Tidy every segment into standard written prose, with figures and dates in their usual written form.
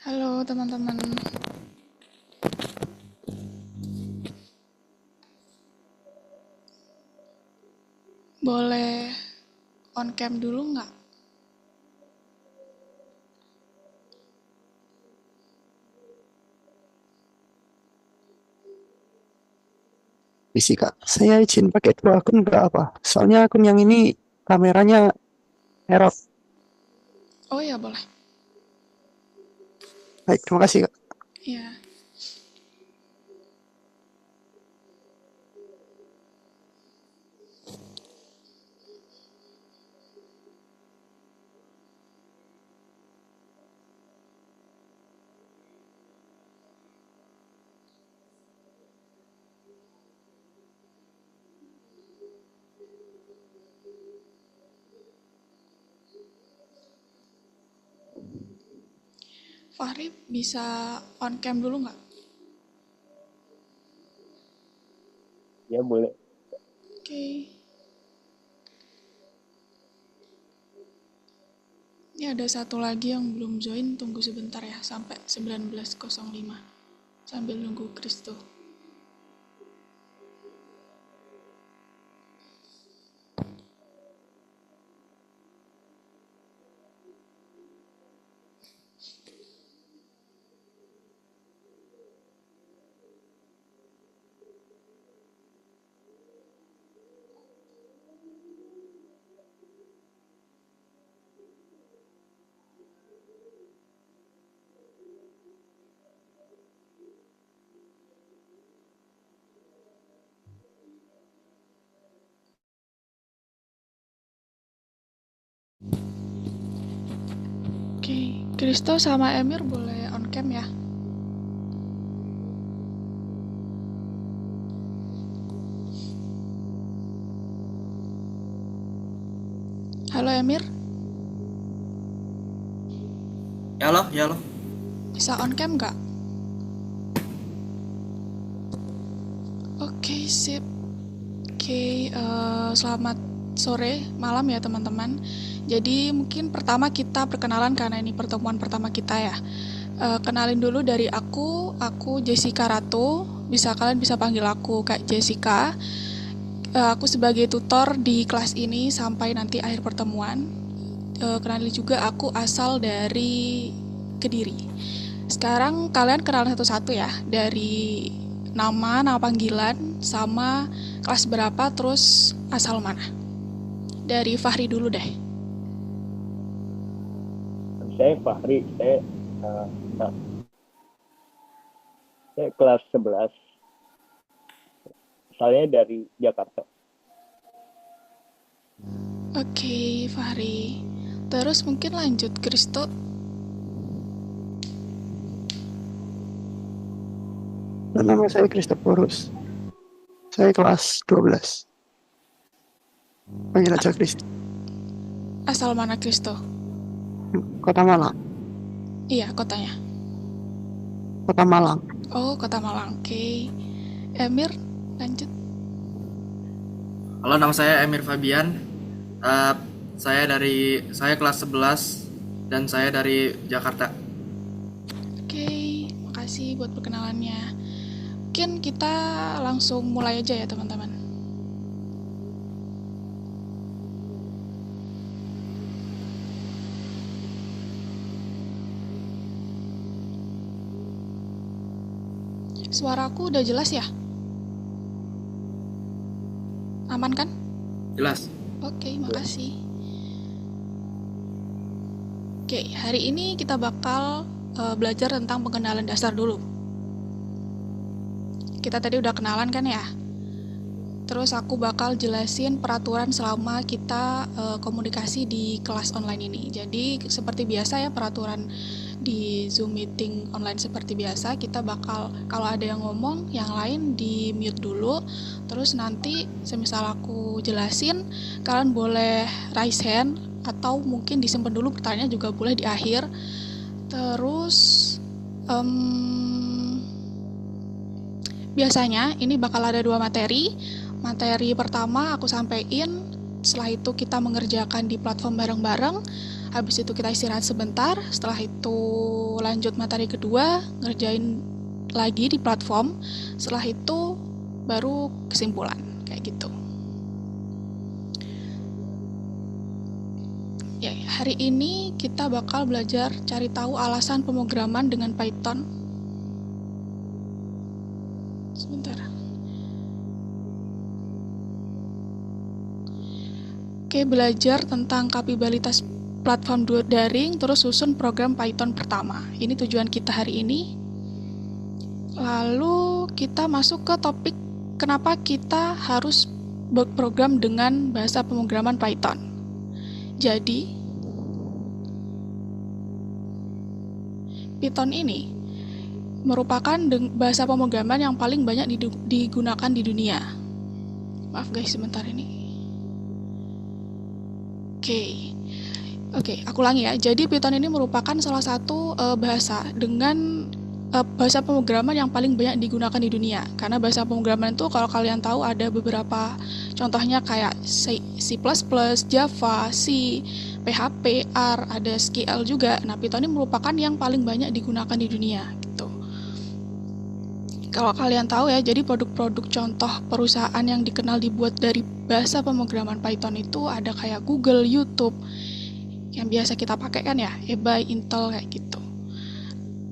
Halo teman-teman, boleh on cam dulu nggak? Isi Kak, saya izin pakai dua akun nggak apa? Soalnya akun yang ini kameranya error. Oh ya boleh. Baik, terima kasih Kak. Ya, Fahri bisa on cam dulu nggak? Ya boleh. Oke. Ini ada satu lagi yang belum join, tunggu sebentar ya sampai 19.05 sambil nunggu Kristo. Oke, Kristo sama Emir boleh on cam ya? Halo Emir, Ya loh. bisa on cam nggak? Oke, sip. Oke, selamat sore, malam ya teman-teman. Jadi mungkin pertama kita perkenalan karena ini pertemuan pertama kita ya. Kenalin dulu dari aku Jessica Ratu. Kalian bisa panggil aku Kak Jessica. Aku sebagai tutor di kelas ini sampai nanti akhir pertemuan. Kenalin juga aku asal dari Kediri. Sekarang kalian kenalan satu-satu ya, dari nama panggilan, sama kelas berapa, terus asal mana. Dari Fahri dulu deh. Saya Fahri, nah, saya kelas 11. Asalnya dari Jakarta. Oke, Fahri. Terus mungkin lanjut Kristo. Nama saya Kristoporus. Saya kelas 12. Panggil aja Kristo. Asal mana Kristo? Kota Malang. Iya, kotanya. Kota Malang. Oh, kota Malang. Oke. Emir, lanjut. Halo, nama saya Emir Fabian. Eh, saya kelas 11 dan saya dari Jakarta. Oke, makasih buat perkenalannya. Mungkin kita langsung mulai aja ya teman-teman. Suaraku udah jelas ya? Aman kan? Jelas. Oke, makasih. Oke, hari ini kita bakal belajar tentang pengenalan dasar dulu. Kita tadi udah kenalan kan ya? Terus aku bakal jelasin peraturan selama kita komunikasi di kelas online ini. Jadi seperti biasa ya, peraturan di Zoom meeting online seperti biasa, kita bakal kalau ada yang ngomong, yang lain di mute dulu. Terus nanti semisal aku jelasin, kalian boleh raise hand atau mungkin disimpan dulu pertanyaannya, juga boleh di akhir. Terus biasanya ini bakal ada dua materi. Materi pertama aku sampein, setelah itu kita mengerjakan di platform bareng-bareng. Habis itu kita istirahat sebentar, setelah itu lanjut materi kedua, ngerjain lagi di platform, setelah itu baru kesimpulan, kayak gitu. Ya, hari ini kita bakal belajar cari tahu alasan pemrograman dengan Python. Sebentar. Oke, belajar tentang kapabilitas platform daring, terus susun program Python pertama. Ini tujuan kita hari ini. Lalu kita masuk ke topik kenapa kita harus berprogram dengan bahasa pemrograman Python. Jadi, Python ini merupakan bahasa pemrograman yang paling banyak digunakan di dunia. Maaf guys, sebentar ini. Oke, aku ulangi ya. Jadi Python ini merupakan salah satu bahasa dengan bahasa pemrograman yang paling banyak digunakan di dunia. Karena bahasa pemrograman itu kalau kalian tahu ada beberapa contohnya kayak C++, Java, C, PHP, R, ada SQL juga. Nah, Python ini merupakan yang paling banyak digunakan di dunia gitu. Kalau kalian tahu ya, jadi produk-produk contoh perusahaan yang dikenal dibuat dari bahasa pemrograman Python itu ada kayak Google, YouTube, yang biasa kita pakai kan ya, eBay, Intel kayak gitu.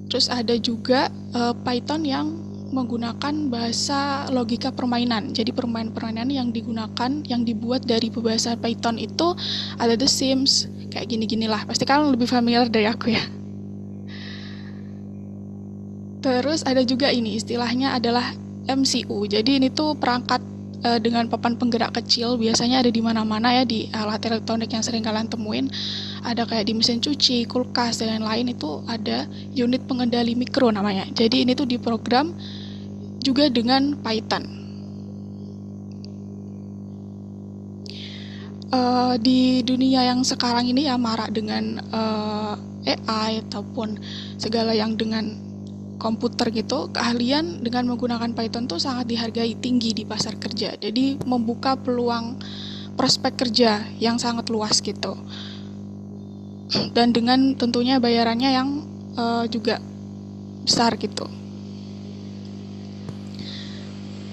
Terus ada juga Python yang menggunakan bahasa logika permainan. Jadi permainan-permainan yang digunakan, yang dibuat dari bahasa Python itu ada The Sims, kayak gini-ginilah. Pasti kalian lebih familiar dari aku ya. Terus ada juga ini, istilahnya adalah MCU. Jadi ini tuh perangkat dengan papan penggerak kecil, biasanya ada di mana-mana ya, di alat elektronik yang sering kalian temuin. Ada kayak di mesin cuci, kulkas, dan lain-lain, itu ada unit pengendali mikro namanya. Jadi ini tuh diprogram juga dengan Python. Di dunia yang sekarang ini ya marak dengan AI ataupun segala yang dengan komputer gitu, keahlian dengan menggunakan Python tuh sangat dihargai tinggi di pasar kerja. Jadi membuka peluang prospek kerja yang sangat luas gitu. Dan dengan tentunya bayarannya yang juga besar gitu.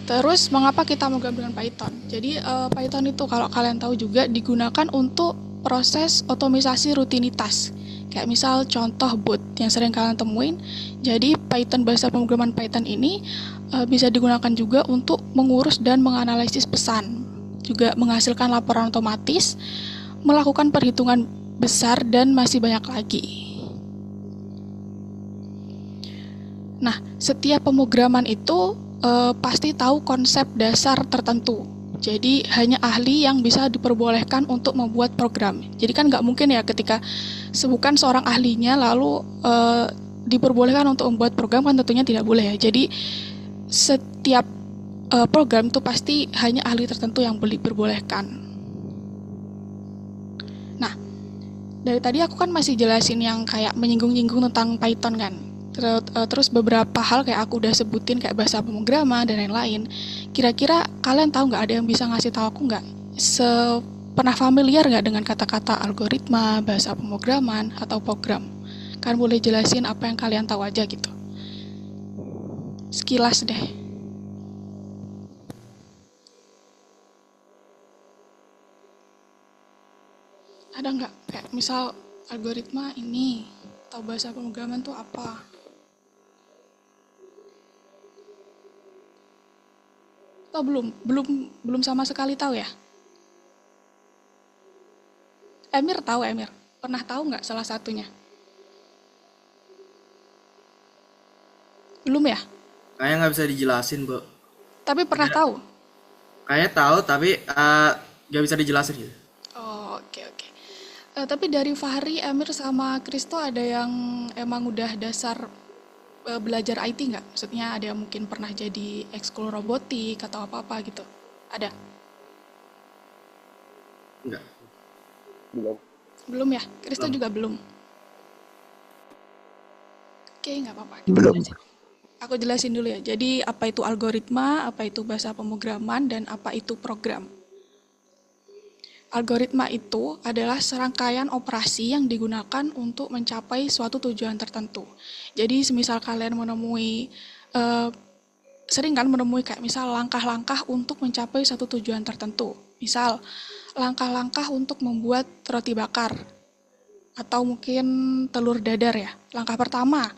Terus mengapa kita menggunakan dengan Python? Jadi Python itu kalau kalian tahu juga digunakan untuk proses otomisasi rutinitas. Kayak misal contoh bot yang sering kalian temuin. Jadi Python, bahasa pemrograman Python ini bisa digunakan juga untuk mengurus dan menganalisis pesan. Juga menghasilkan laporan otomatis, melakukan perhitungan besar, dan masih banyak lagi. Nah, setiap pemrograman itu pasti tahu konsep dasar tertentu. Jadi hanya ahli yang bisa diperbolehkan untuk membuat program. Jadi kan nggak mungkin ya ketika bukan seorang ahlinya lalu diperbolehkan untuk membuat program, kan tentunya tidak boleh ya. Jadi setiap program itu pasti hanya ahli tertentu yang diperbolehkan. Nah, dari tadi aku kan masih jelasin yang kayak menyinggung-nyinggung tentang Python kan. Terus beberapa hal kayak aku udah sebutin kayak bahasa pemrograman dan lain-lain. Kira-kira kalian tahu nggak, ada yang bisa ngasih tahu aku nggak? Pernah familiar nggak dengan kata-kata algoritma, bahasa pemrograman, atau program? Kalian boleh jelasin apa yang kalian tahu aja gitu. Sekilas deh. Ada nggak? Kayak misal algoritma ini, atau bahasa pemrograman tuh apa? Atau belum sama sekali tahu ya? Emir tahu, Emir? Pernah tahu nggak salah satunya? Belum ya? Kayaknya nggak bisa dijelasin, Bu. Tapi pernah tahu? Kayaknya tahu, tapi nggak bisa dijelasin gitu. Oh, oke. Tapi dari Fahri, Emir, sama Kristo ada yang emang udah dasar belajar IT nggak? Maksudnya ada yang mungkin pernah jadi ekskul robotik atau apa-apa gitu? Ada? Enggak. Belum. Ya? Kristo juga belum? Oke, nggak apa-apa. Belum. Aku jelasin dulu ya. Jadi apa itu algoritma, apa itu bahasa pemrograman, dan apa itu program. Algoritma itu adalah serangkaian operasi yang digunakan untuk mencapai suatu tujuan tertentu. Jadi, semisal kalian menemui, sering kan menemui kayak misal langkah-langkah untuk mencapai suatu tujuan tertentu. Misal, langkah-langkah untuk membuat roti bakar, atau mungkin telur dadar ya. Langkah pertama,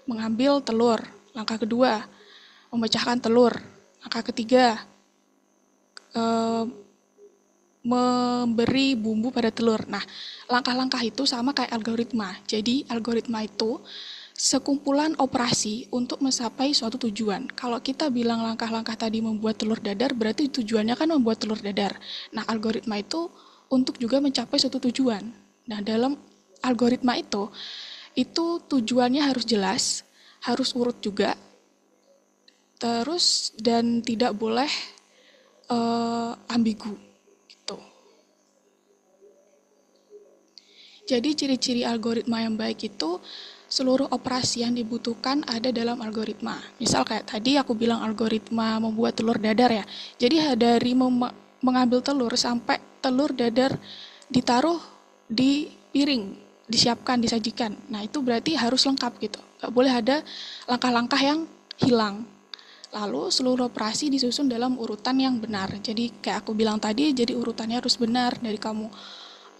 mengambil telur. Langkah kedua, memecahkan telur. Langkah ketiga, memberi bumbu pada telur. Nah, langkah-langkah itu sama kayak algoritma. Jadi, algoritma itu sekumpulan operasi untuk mencapai suatu tujuan. Kalau kita bilang langkah-langkah tadi membuat telur dadar, berarti tujuannya kan membuat telur dadar. Nah, algoritma itu untuk juga mencapai suatu tujuan. Nah, dalam algoritma itu tujuannya harus jelas, harus urut juga, terus dan tidak boleh ambigu. Jadi ciri-ciri algoritma yang baik itu seluruh operasi yang dibutuhkan ada dalam algoritma. Misal kayak tadi aku bilang algoritma membuat telur dadar ya. Jadi dari mengambil telur sampai telur dadar ditaruh di piring, disiapkan, disajikan. Nah itu berarti harus lengkap gitu. Gak boleh ada langkah-langkah yang hilang. Lalu seluruh operasi disusun dalam urutan yang benar. Jadi kayak aku bilang tadi, jadi urutannya harus benar dari kamu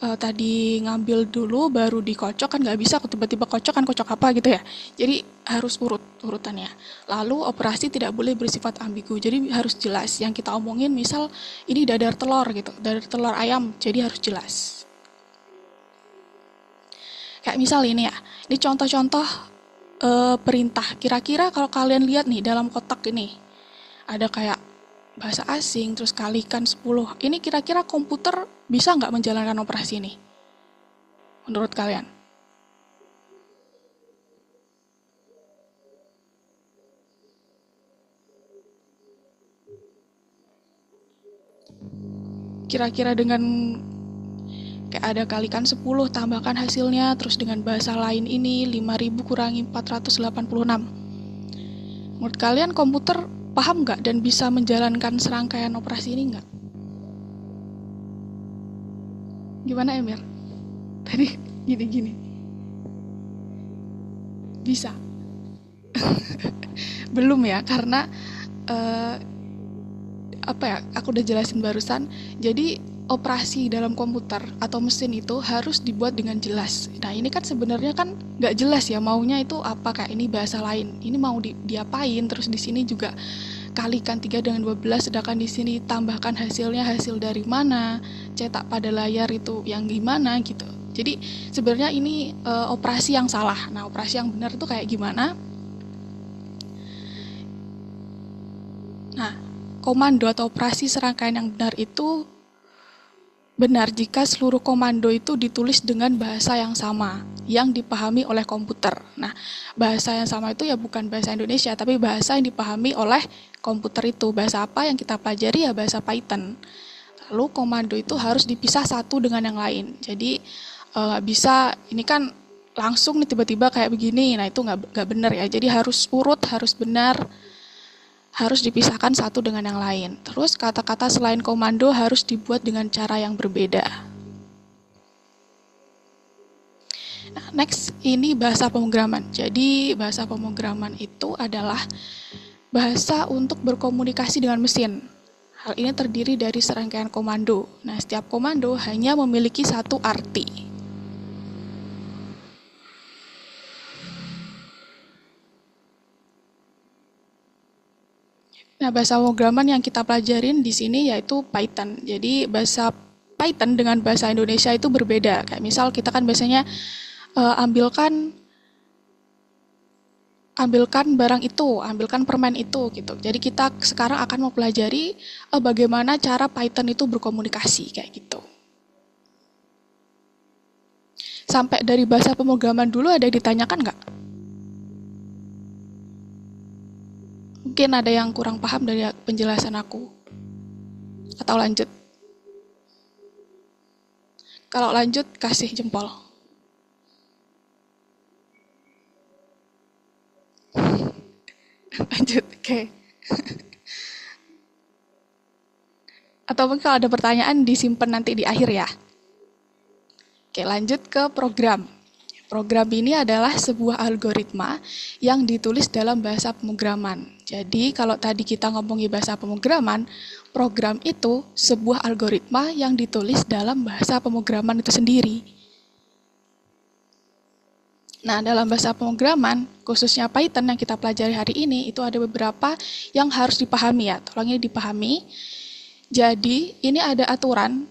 tadi ngambil dulu baru dikocok kan nggak bisa aku tiba-tiba kocok apa gitu ya, jadi harus urutannya. Lalu operasi tidak boleh bersifat ambigu, jadi harus jelas yang kita omongin. Misal ini dadar telur gitu, dadar telur ayam, jadi harus jelas. Kayak misal ini ya, ini contoh-contoh perintah. Kira-kira kalau kalian lihat nih dalam kotak ini ada kayak bahasa asing, terus kalikan 10. Ini kira-kira komputer bisa nggak menjalankan operasi ini? Menurut kalian? Kira-kira dengan kayak ada kalikan 10, tambahkan hasilnya, terus dengan bahasa lain ini 5000 kurangi 486. Menurut kalian komputer paham nggak dan bisa menjalankan serangkaian operasi ini nggak? Gimana Emir? Tadi gini-gini. Bisa? Belum ya, karena aku udah jelasin barusan. Jadi operasi dalam komputer atau mesin itu harus dibuat dengan jelas. Nah ini kan sebenarnya kan nggak jelas ya maunya itu apa, kayak ini bahasa lain, ini mau diapain, terus di sini juga kalikan 3 dengan 12, sedangkan di sini tambahkan hasilnya hasil dari mana, cetak pada layar itu yang gimana gitu. Jadi sebenarnya ini operasi yang salah. Nah operasi yang benar itu kayak gimana? Nah komando atau operasi serangkaian yang benar itu benar jika seluruh komando itu ditulis dengan bahasa yang sama, yang dipahami oleh komputer. Nah, bahasa yang sama itu ya bukan bahasa Indonesia, tapi bahasa yang dipahami oleh komputer itu. Bahasa apa yang kita pelajari ya bahasa Python. Lalu komando itu harus dipisah satu dengan yang lain. Jadi, nggak bisa, ini kan langsung nih tiba-tiba kayak begini, nah itu nggak benar ya. Jadi harus urut, harus benar, harus dipisahkan satu dengan yang lain. Terus kata-kata selain komando harus dibuat dengan cara yang berbeda. Nah, next ini bahasa pemrograman. Jadi bahasa pemrograman itu adalah bahasa untuk berkomunikasi dengan mesin. Hal ini terdiri dari serangkaian komando. Nah, setiap komando hanya memiliki satu arti. Nah, bahasa pemrograman yang kita pelajarin di sini yaitu Python. Jadi bahasa Python dengan bahasa Indonesia itu berbeda. Kayak misal kita kan biasanya ambilkan barang itu, ambilkan permen itu gitu. Jadi kita sekarang akan mempelajari bagaimana cara Python itu berkomunikasi kayak gitu. Sampai dari bahasa pemrograman dulu ada yang ditanyakan nggak? Mungkin ada yang kurang paham dari penjelasan aku. Atau lanjut? Kalau lanjut, kasih jempol. Lanjut, oke. Atau mungkin kalau ada pertanyaan disimpan nanti di akhir ya. Oke, lanjut ke program. Program ini adalah sebuah algoritma yang ditulis dalam bahasa pemrograman. Jadi kalau tadi kita ngomongin bahasa pemrograman, program itu sebuah algoritma yang ditulis dalam bahasa pemrograman itu sendiri. Nah, dalam bahasa pemrograman, khususnya Python yang kita pelajari hari ini, itu ada beberapa yang harus dipahami ya. Tolong ini dipahami. Jadi, ini ada aturan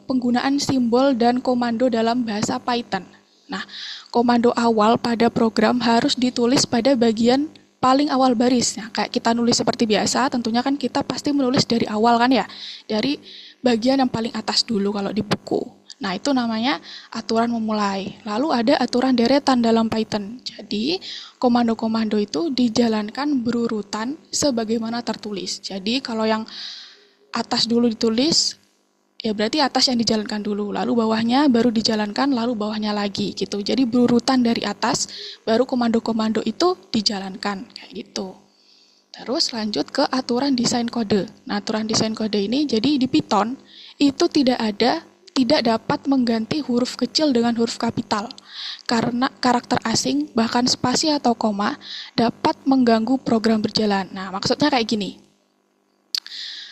penggunaan simbol dan komando dalam bahasa Python. Nah, komando awal pada program harus ditulis pada bagian paling awal baris. Nah, kayak kita nulis seperti biasa, tentunya kan kita pasti menulis dari awal kan ya. Dari bagian yang paling atas dulu kalau di buku. Nah, itu namanya aturan memulai. Lalu ada aturan deretan dalam Python. Jadi, komando-komando itu dijalankan berurutan sebagaimana tertulis. Jadi, kalau yang atas dulu ditulis, ya berarti atas yang dijalankan dulu, lalu bawahnya baru dijalankan, lalu bawahnya lagi gitu. Jadi berurutan dari atas, baru komando-komando itu dijalankan kayak gitu. Terus lanjut ke aturan desain kode. Nah, aturan desain kode ini jadi di Python itu tidak dapat mengganti huruf kecil dengan huruf kapital. Karena karakter asing, bahkan spasi atau koma, dapat mengganggu program berjalan. Nah, maksudnya kayak gini.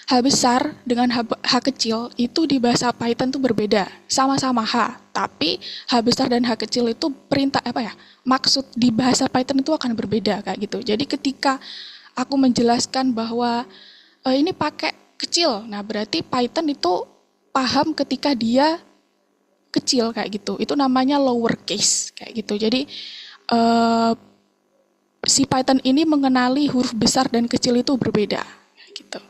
H besar dengan H kecil itu di bahasa Python itu berbeda, sama-sama H, tapi H besar dan H kecil itu perintah maksud di bahasa Python itu akan berbeda kayak gitu. Jadi ketika aku menjelaskan bahwa ini pakai kecil, nah berarti Python itu paham ketika dia kecil kayak gitu. Itu namanya lowercase kayak gitu. Jadi si Python ini mengenali huruf besar dan kecil itu berbeda kayak gitu.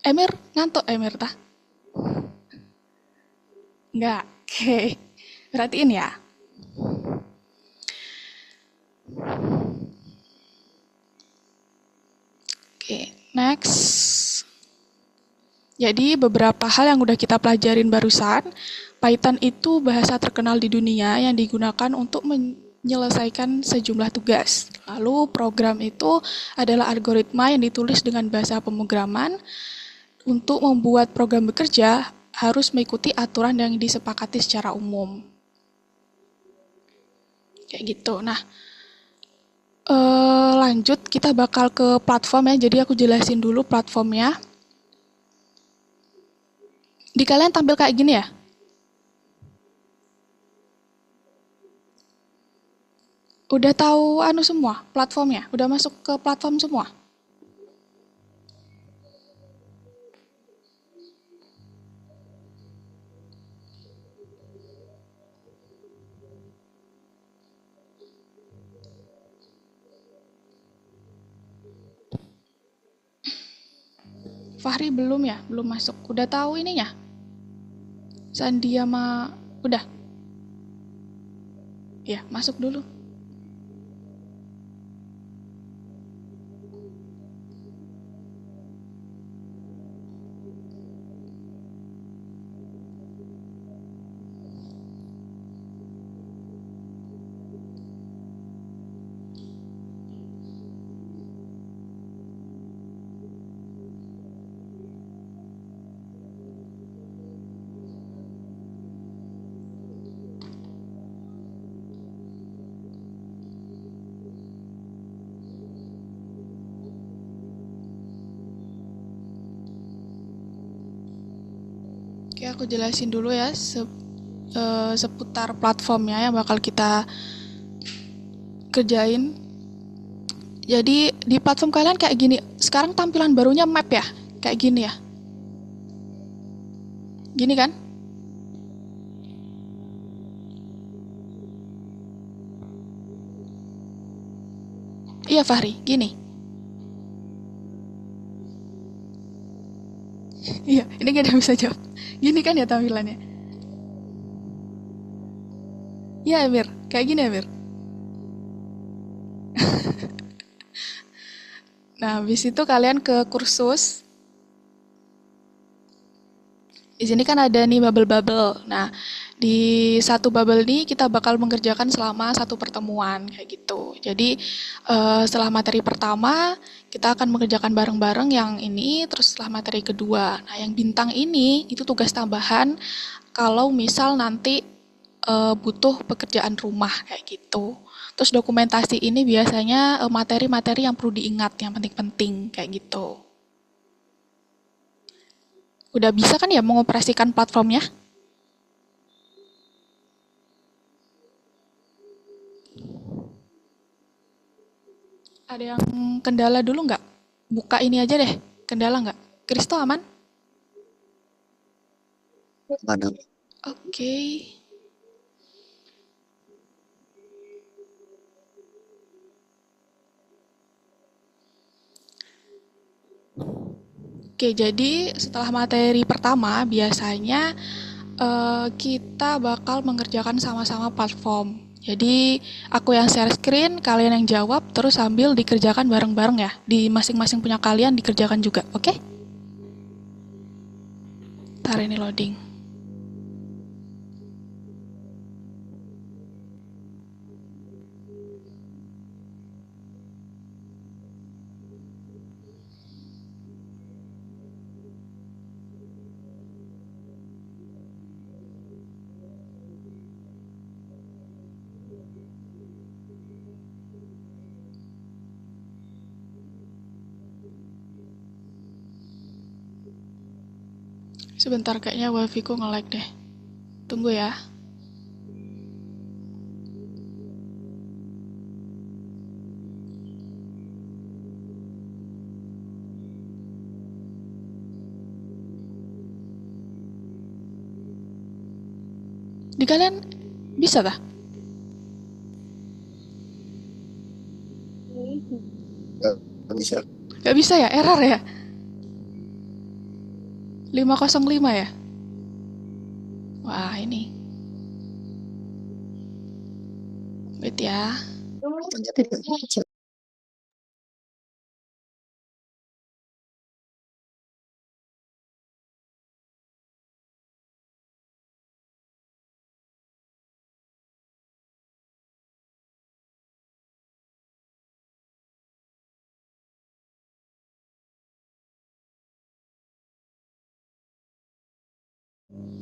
Emir, ngantuk Emir tah? Enggak, oke. Perhatiin ya. Oke, next. Jadi beberapa hal yang udah kita pelajarin barusan, Python itu bahasa terkenal di dunia yang digunakan untuk menyelesaikan sejumlah tugas. Lalu program itu adalah algoritma yang ditulis dengan bahasa pemrograman. Untuk membuat program bekerja, harus mengikuti aturan yang disepakati secara umum. Kayak gitu. Nah, lanjut kita bakal ke platform ya. Jadi aku jelasin dulu platformnya. Di kalian tampil kayak gini ya? Udah tahu semua platformnya? Udah masuk ke platform semua? Fahri belum ya? Belum masuk. Udah tahu ininya? Sandi sama... Udah? Ya, masuk dulu. Oke, aku jelasin dulu ya seputar platformnya yang bakal kita kerjain. Jadi di platform kalian kayak gini. Sekarang tampilan barunya map ya, kayak gini ya. Gini kan? Iya Fahri, gini. Iya, ini gak ada yang bisa jawab. Gini kan ya tampilannya? Iya Emir, kayak gini Emir. Nah, habis itu kalian ke kursus. Di sini kan ada nih bubble-bubble. Nah, Di satu bubble ini kita bakal mengerjakan selama satu pertemuan kayak gitu. Jadi setelah materi pertama kita akan mengerjakan bareng-bareng yang ini, terus setelah materi kedua. Nah, yang bintang ini itu tugas tambahan kalau misal nanti butuh pekerjaan rumah kayak gitu. Terus dokumentasi ini biasanya materi-materi yang perlu diingat, yang penting-penting kayak gitu. Udah bisa kan ya mengoperasikan platformnya? Ada yang kendala dulu nggak? Buka ini aja deh. Kendala nggak? Kristo aman? Mana? Oke. Oke, jadi setelah materi pertama biasanya kita bakal mengerjakan sama-sama platform. Jadi aku yang share screen, kalian yang jawab, terus sambil dikerjakan bareng-bareng ya. Di masing-masing punya kalian dikerjakan juga, oke? Ntar ini loading. Sebentar, kayaknya wifi ku nge-lag deh. Tunggu ya. Di kalian bisa tah? Nggak bisa. Gak bisa ya? Error ya? 505 ya? Wah, ini. Wait ya. Ternyata tidak bisa.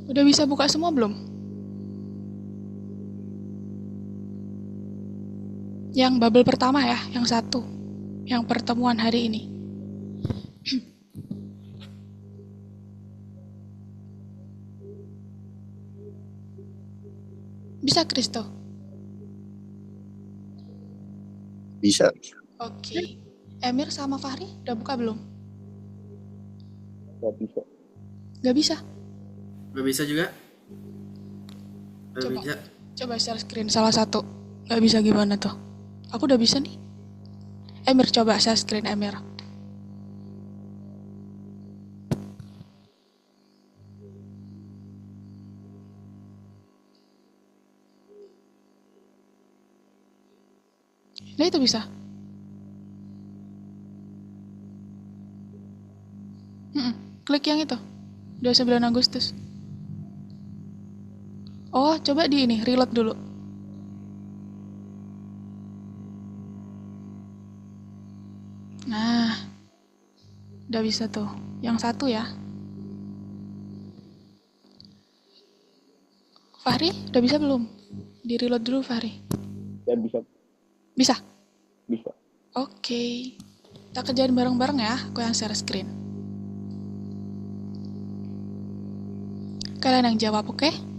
Udah bisa buka semua belum? Yang bubble pertama ya, yang satu. Yang pertemuan hari ini. Bisa, Kristo? Bisa. Oke. Emir sama Fahri udah buka belum? Nggak bisa. Gak bisa? Gak bisa juga? Gak Coba. bisa. Coba share screen salah satu. Gak bisa gimana tuh? Aku udah bisa nih. Emir coba share screen Emir. Nah itu bisa. Klik yang itu. 29 Agustus. Oh, coba di ini, reload dulu. Nah, udah bisa tuh. Yang satu ya. Fahri, udah bisa belum? Di reload dulu, Fahri. Ya bisa. Bisa? Bisa. Oke. Kita kerjain bareng-bareng ya. Aku yang share screen. Kalian yang jawab, oke?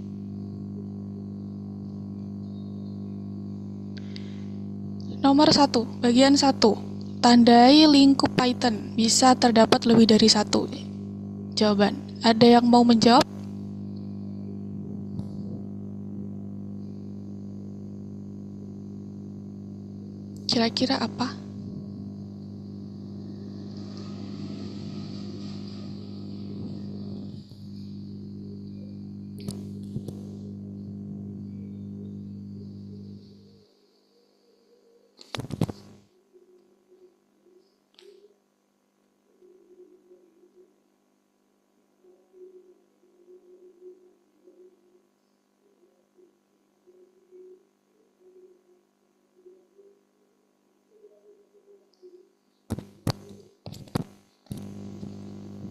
Nomor 1, bagian 1. Tandai lingkup Python. Bisa terdapat lebih dari satu. Jawaban. Ada yang mau menjawab? Kira-kira apa?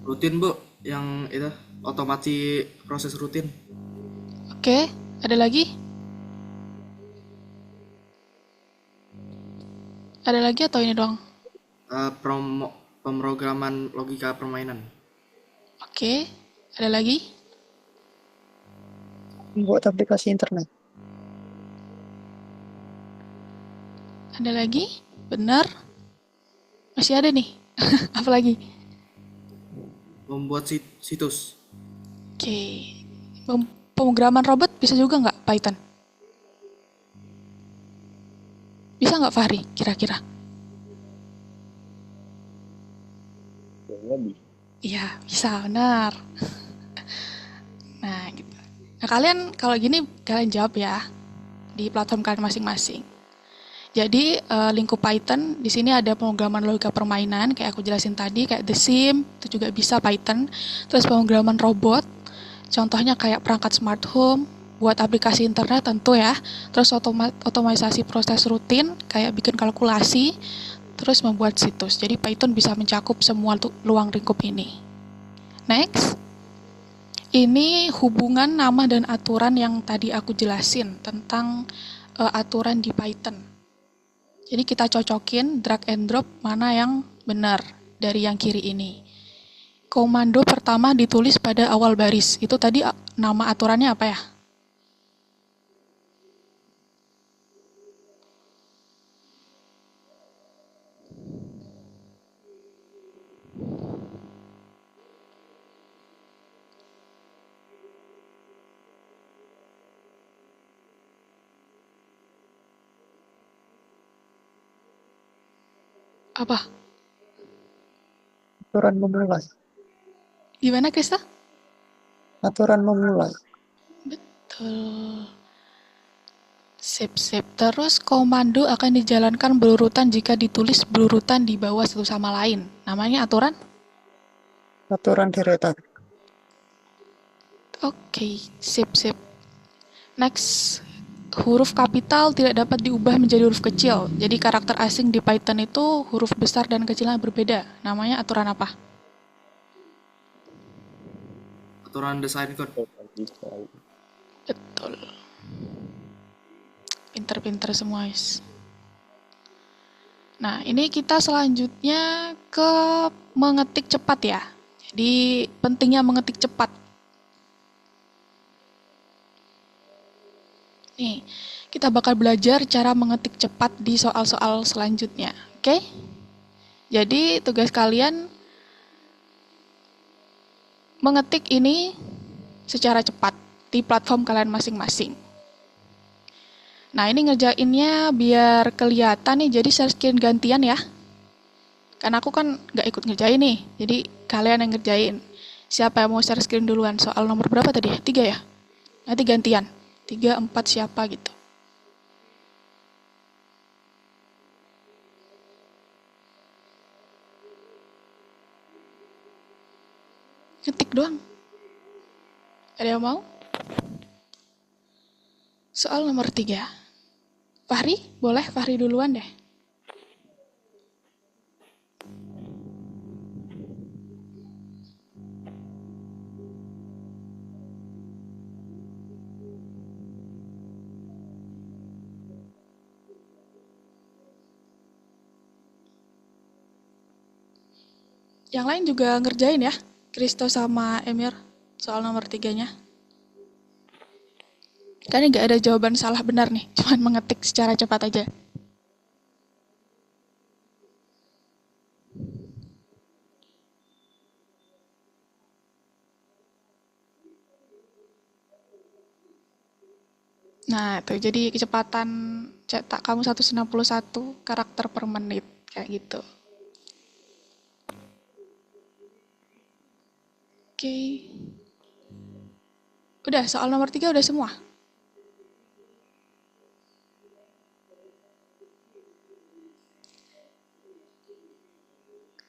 Rutin Bu, yang itu otomasi proses rutin. Oke, ada lagi? Ada lagi atau ini doang? Pemrograman logika permainan. Oke, ada lagi? Buat aplikasi internet. Ada lagi? Benar? Masih ada nih. Apa lagi? Membuat situs. Oke. Pemrograman robot bisa juga nggak Python? Bisa nggak Fahri kira-kira? Kayaknya bisa. Iya, bisa, benar. Nah, gitu. Nah, kalian kalau gini kalian jawab ya di platform kalian masing-masing. Jadi lingkup Python di sini ada pemrograman logika permainan kayak aku jelasin tadi, kayak The Sim itu juga bisa Python. Terus pemrograman robot, contohnya kayak perangkat smart home, buat aplikasi internet tentu ya. Terus otomatisasi proses rutin kayak bikin kalkulasi, terus membuat situs. Jadi Python bisa mencakup semua luang lingkup ini. Next. Ini hubungan nama dan aturan yang tadi aku jelasin tentang aturan di Python. Jadi kita cocokin drag and drop mana yang benar dari yang kiri ini. Komando pertama ditulis pada awal baris. Itu tadi nama aturannya apa ya? Apa? Aturan memulai. Gimana, Krista? Aturan memulai. Betul. Sip. Terus komando akan dijalankan berurutan jika ditulis berurutan di bawah satu sama lain. Namanya aturan? Aturan deretan. Oke, sip. Next, huruf kapital tidak dapat diubah menjadi huruf kecil. Jadi karakter asing di Python itu huruf besar dan kecilnya berbeda. Namanya aturan apa? Aturan desain code. Bisa. Betul. Pinter-pinter semua, guys. Nah, ini kita selanjutnya ke mengetik cepat ya. Jadi pentingnya mengetik cepat. Nih, kita bakal belajar cara mengetik cepat di soal-soal selanjutnya. Oke? Jadi tugas kalian mengetik ini secara cepat di platform kalian masing-masing. Nah, ini ngerjainnya biar kelihatan nih, jadi share screen gantian ya. Karena aku kan nggak ikut ngerjain nih, jadi kalian yang ngerjain. Siapa yang mau share screen duluan? Soal nomor berapa tadi? 3 ya? Nanti gantian. 3, 4 siapa gitu. Ngetik doang. Ada yang mau? Soal nomor 3. Fahri? Boleh Fahri duluan deh. Yang lain juga ngerjain ya, Kristo sama Emir, soal nomor 3-nya. Kan nggak ada jawaban salah benar nih, cuman mengetik secara cepat aja. Nah, itu jadi kecepatan cetak kamu 161 karakter per menit, kayak gitu. Oke. Udah, soal nomor 3 udah semua?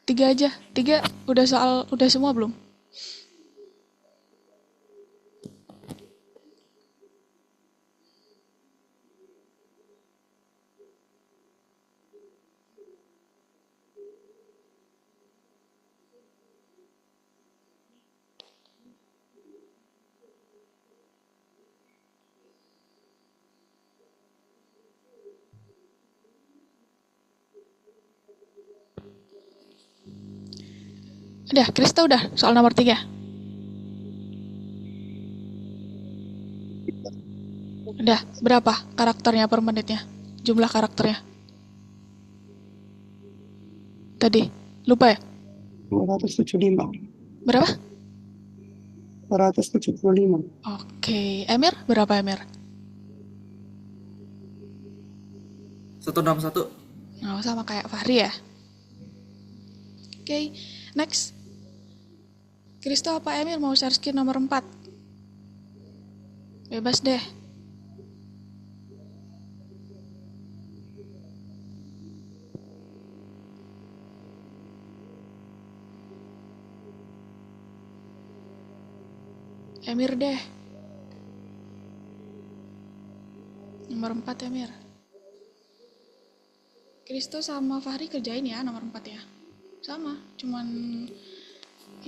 Tiga aja. 3 udah semua belum? Udah, Krista udah soal nomor 3. Udah, berapa karakternya per menitnya? Jumlah karakternya. Tadi, lupa ya? 275. Berapa? 275. Oke, Emir berapa Emir? 161. Oh, sama kayak Fahri ya. Oke, next. Kristo apa Emir mau share screen nomor 4? Bebas deh. Emir deh. Nomor 4 Emir. Kristo sama Fahri kerjain ya nomor 4 ya. Sama, cuman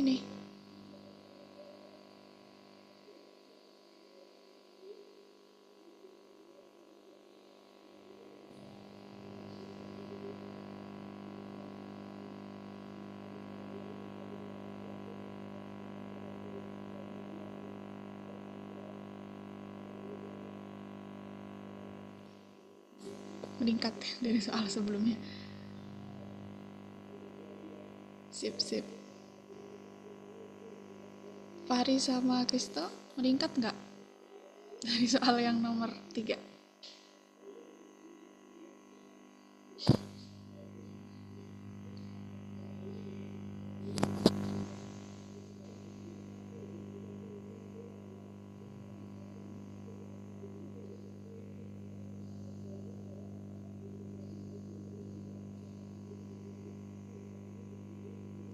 ini. Meningkat dari soal sebelumnya. Sip, sip. Fahri sama Kristo meningkat nggak dari soal yang nomor 3?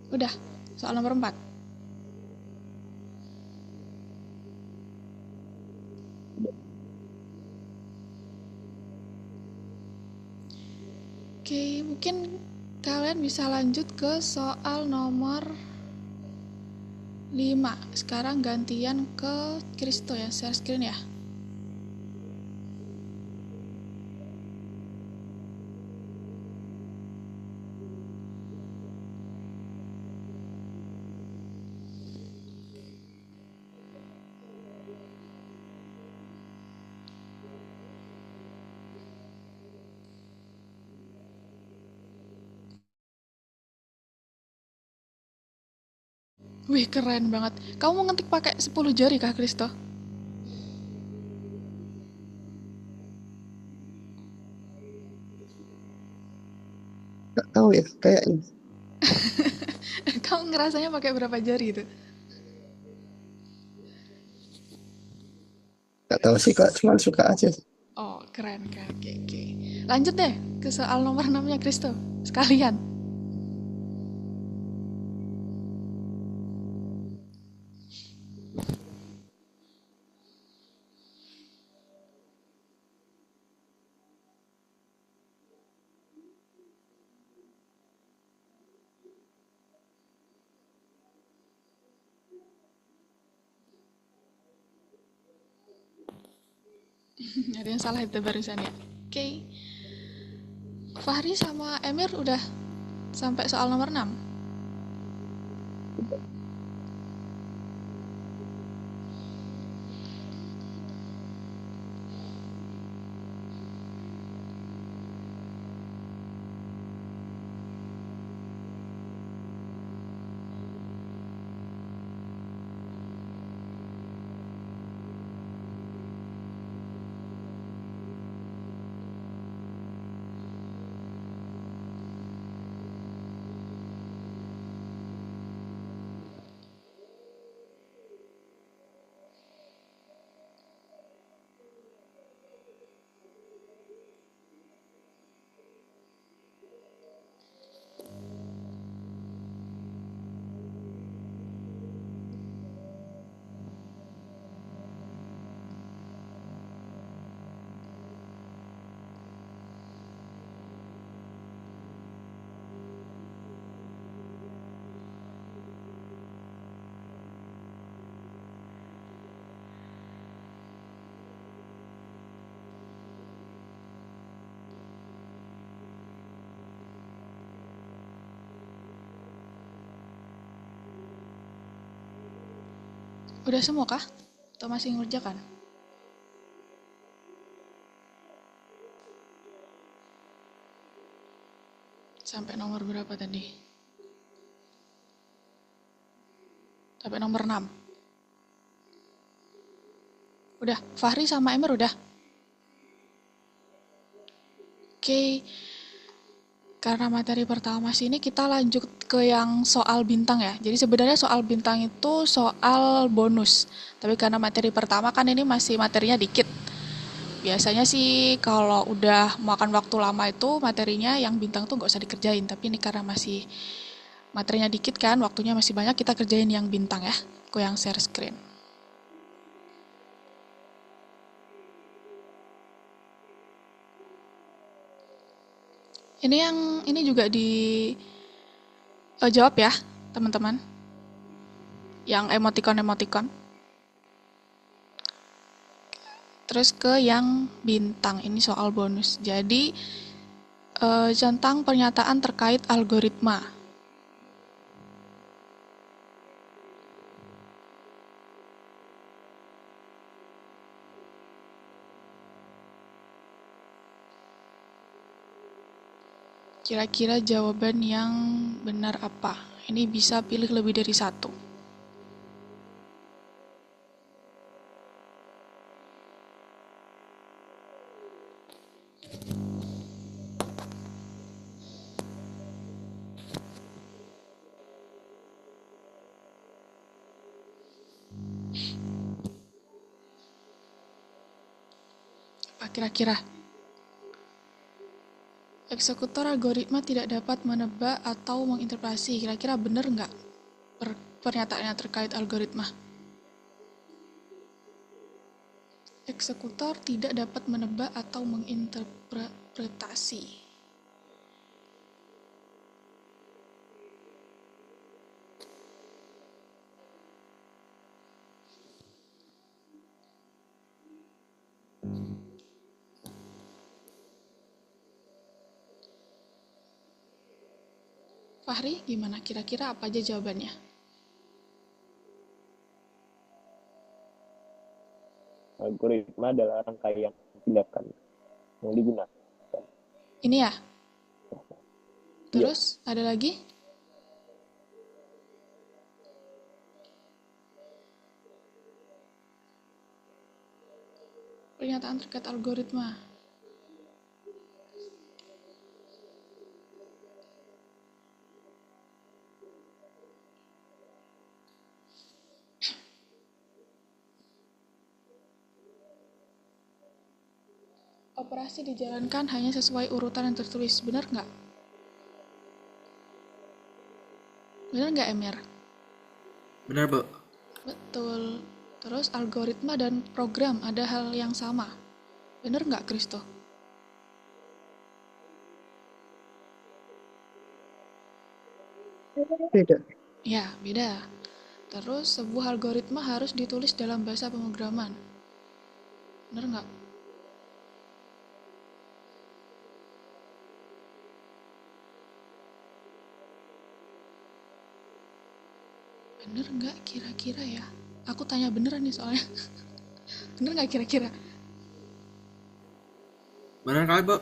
Udah, soal nomor 4. Oke, mungkin kalian bisa lanjut ke soal nomor 5. Sekarang gantian ke Kristo ya, share screen ya. Wih, keren banget. Kamu mau ngetik pakai 10 jari kah, Kristo? Gak tahu ya, kayaknya. Kamu ngerasanya pakai berapa jari itu? Gak tahu sih kak, cuma suka aja. Oh, keren, keren. Oke, oke. Lanjut deh ke soal nomor 6-nya Kristo. Sekalian. Ada yang salah itu barusan ya. Oke. Fahri sama Emir udah sampai soal nomor 6. Udah semua kah? Atau masih ngerjakan? Sampai nomor berapa tadi? Sampai nomor 6. Udah, Fahri sama Emir udah. Oke, karena materi pertama sini kita lanjut ke yang soal bintang ya. Jadi sebenarnya soal bintang itu soal bonus. Tapi karena materi pertama kan ini masih materinya dikit. Biasanya sih kalau udah makan waktu lama itu materinya yang bintang tuh nggak usah dikerjain. Tapi ini karena masih materinya dikit kan, waktunya masih banyak, kita kerjain yang bintang ya. Aku yang share screen. Ini juga jawab ya, teman-teman. Yang emoticon-emoticon. Terus ke yang bintang, ini soal bonus. Jadi tentang pernyataan terkait algoritma. Kira-kira jawaban yang benar apa? Ini bisa pilih lebih dari satu. Apa kira-kira? Eksekutor algoritma tidak dapat menebak atau menginterpretasi. Kira-kira benar nggak pernyataannya terkait algoritma? Eksekutor tidak dapat menebak atau menginterpretasi. Fahri, gimana? Kira-kira apa aja jawabannya? Algoritma adalah rangkaian tindakan yang digunakan. Ini ya? Terus, ada lagi? Pernyataan terkait algoritma. Operasi dijalankan hanya sesuai urutan yang tertulis. Benar nggak? Benar nggak, Emir? Benar, Bu. Betul. Terus algoritma dan program ada hal yang sama. Benar nggak, Kristo? Beda. Ya, beda. Terus sebuah algoritma harus ditulis dalam bahasa pemrograman. Benar nggak? Bener nggak kira-kira ya? Aku tanya beneran nih soalnya. Bener nggak kira-kira? Benar kali, Bu.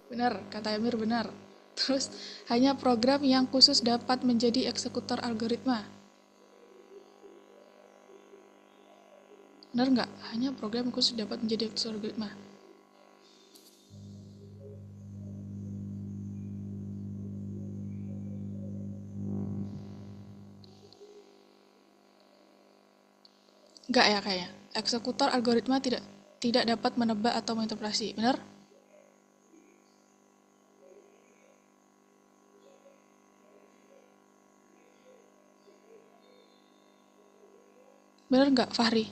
Bener, kata Emir benar. Terus, hanya program yang khusus dapat menjadi eksekutor algoritma. Bener nggak? Hanya program yang khusus dapat menjadi eksekutor algoritma. Enggak ya kayaknya. Eksekutor algoritma tidak dapat menebak atau menginterpretasi. Benar? Benar nggak, Fahri?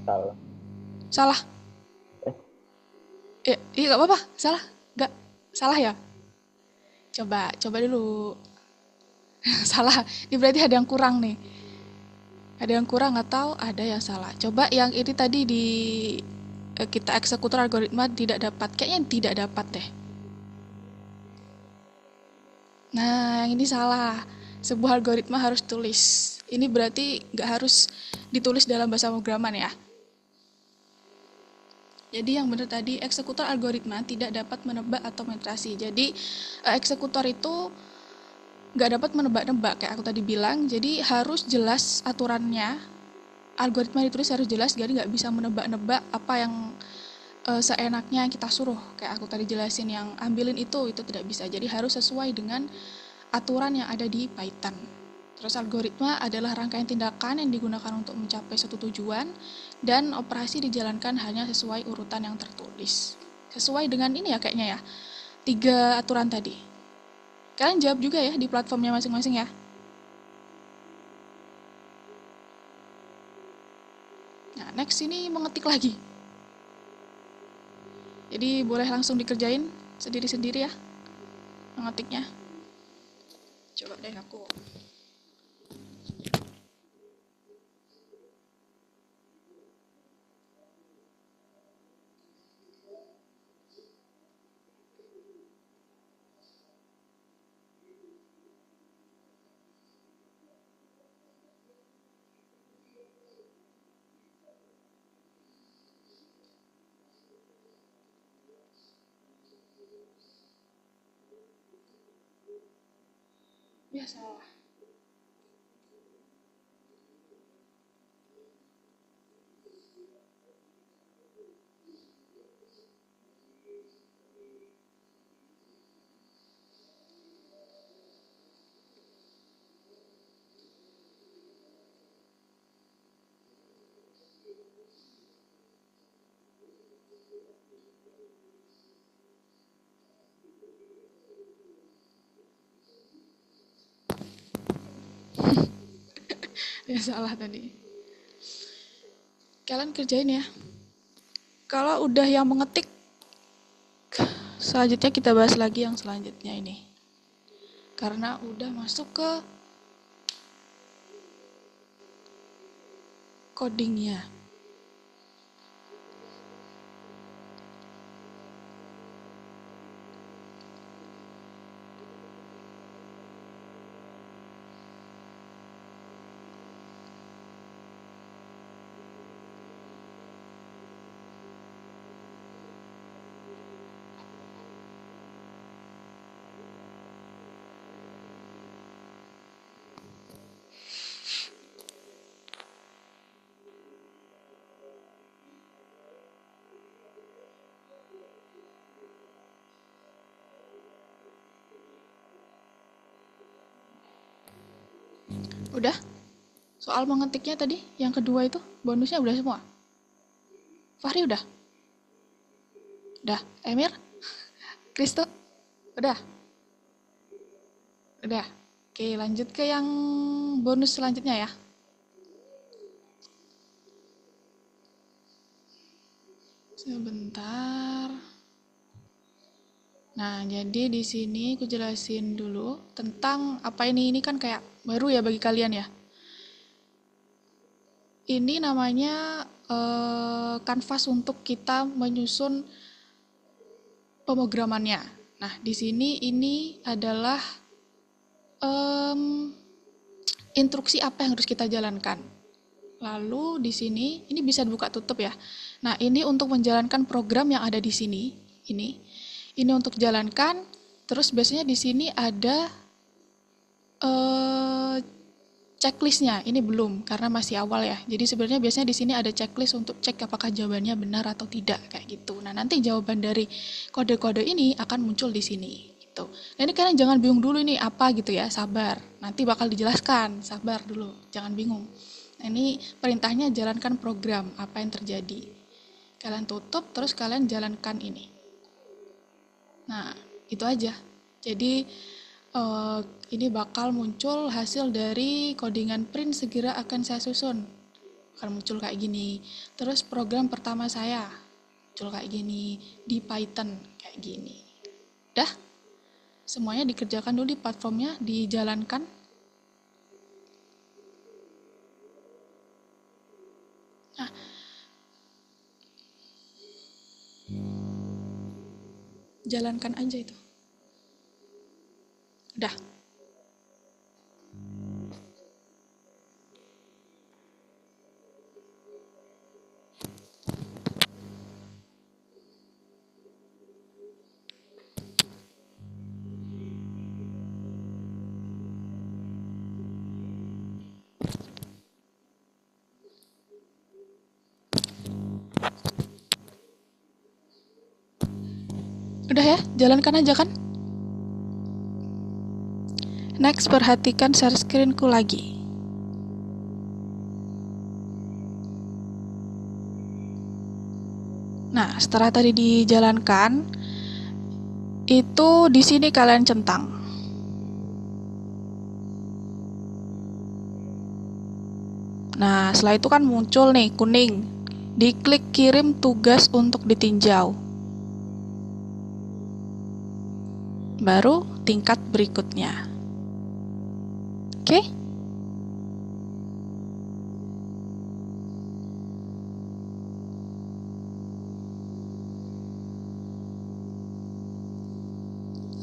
Salah. Salah? Iya nggak apa-apa. Salah? Nggak? Salah ya? Coba dulu. Salah. Ini berarti ada yang kurang nih. Ada yang kurang atau ada yang salah. Coba yang ini tadi kita eksekutor algoritma tidak dapat. Kayaknya tidak dapat deh. Nah, yang ini salah. sebuah algoritma harus tulis. Ini berarti nggak harus ditulis dalam bahasa pemrograman ya. Jadi yang benar tadi, eksekutor algoritma tidak dapat menebak atau menetrasi. Jadi eksekutor itu nggak dapat menebak-nebak kayak aku tadi bilang. Jadi harus jelas aturannya. Algoritma ditulis harus jelas, jadi nggak bisa menebak-nebak apa yang seenaknya kita suruh. Kayak aku tadi jelasin yang ambilin itu tidak bisa. Jadi harus sesuai dengan aturan yang ada di Python. Terus algoritma adalah rangkaian tindakan yang digunakan untuk mencapai suatu tujuan dan operasi dijalankan hanya sesuai urutan yang tertulis. Sesuai dengan ini ya kayaknya ya, 3 aturan tadi. Kalian jawab juga ya di platformnya masing-masing ya. Nah, next ini mengetik lagi. Jadi boleh langsung dikerjain sendiri-sendiri ya mengetiknya. Coba deh aku. Ya salah. Ya salah tadi. Kalian kerjain ya. Kalau udah yang mengetik, selanjutnya kita bahas lagi yang selanjutnya ini. Karena udah masuk ke codingnya. Udah? Soal mengetiknya tadi, yang kedua itu, bonusnya udah semua? Fahri udah? Udah? Emir? Kristo? Udah? Udah? Oke, lanjut ke yang bonus selanjutnya ya. Sebentar. Nah, jadi di sini aku jelasin dulu tentang apa ini. Ini kan kayak baru ya bagi kalian ya. Ini namanya kanvas untuk kita menyusun pemrogramannya. Nah, di sini ini adalah instruksi apa yang harus kita jalankan. Lalu di sini ini bisa dibuka tutup ya. Nah, ini untuk menjalankan program yang ada di sini. Ini untuk jalankan. Terus biasanya di sini ada checklistnya. Ini belum karena masih awal ya. Jadi sebenarnya biasanya di sini ada checklist untuk cek apakah jawabannya benar atau tidak kayak gitu. Nah, nanti jawaban dari kode-kode ini akan muncul di sini gitu. Nah, ini kalian jangan bingung dulu ini apa gitu ya, sabar. Nanti bakal dijelaskan, sabar dulu, jangan bingung. Nah, ini perintahnya jalankan program, apa yang terjadi. Kalian tutup, terus kalian jalankan ini. Nah, itu aja. Jadi, ini bakal muncul hasil dari codingan print segera akan saya susun. Akan muncul kayak gini. Terus program pertama saya muncul kayak gini di Python kayak gini. Udah? Semuanya dikerjakan dulu di platformnya, dijalankan. Nah, jalankan aja itu. Udah. Udah ya, jalankan aja kan? Next, perhatikan share screen-ku lagi. Nah, setelah tadi dijalankan, itu di sini kalian centang. Nah, setelah itu kan muncul nih kuning. Diklik kirim tugas untuk ditinjau. Baru tingkat berikutnya. Oke?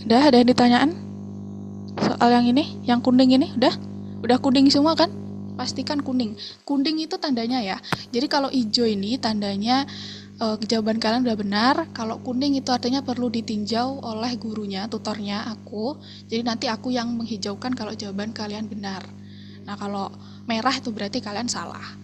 Udah ada yang ditanyaan? Soal yang ini, yang kuning ini, udah? Udah kuning semua kan? Pastikan kuning. Kuning itu tandanya ya. Jadi kalau hijau ini tandanya jawaban kalian udah benar. Kalau kuning itu artinya perlu ditinjau oleh gurunya, tutornya, aku. Jadi nanti aku yang menghijaukan kalau jawaban kalian benar. Nah, kalau merah itu berarti kalian salah.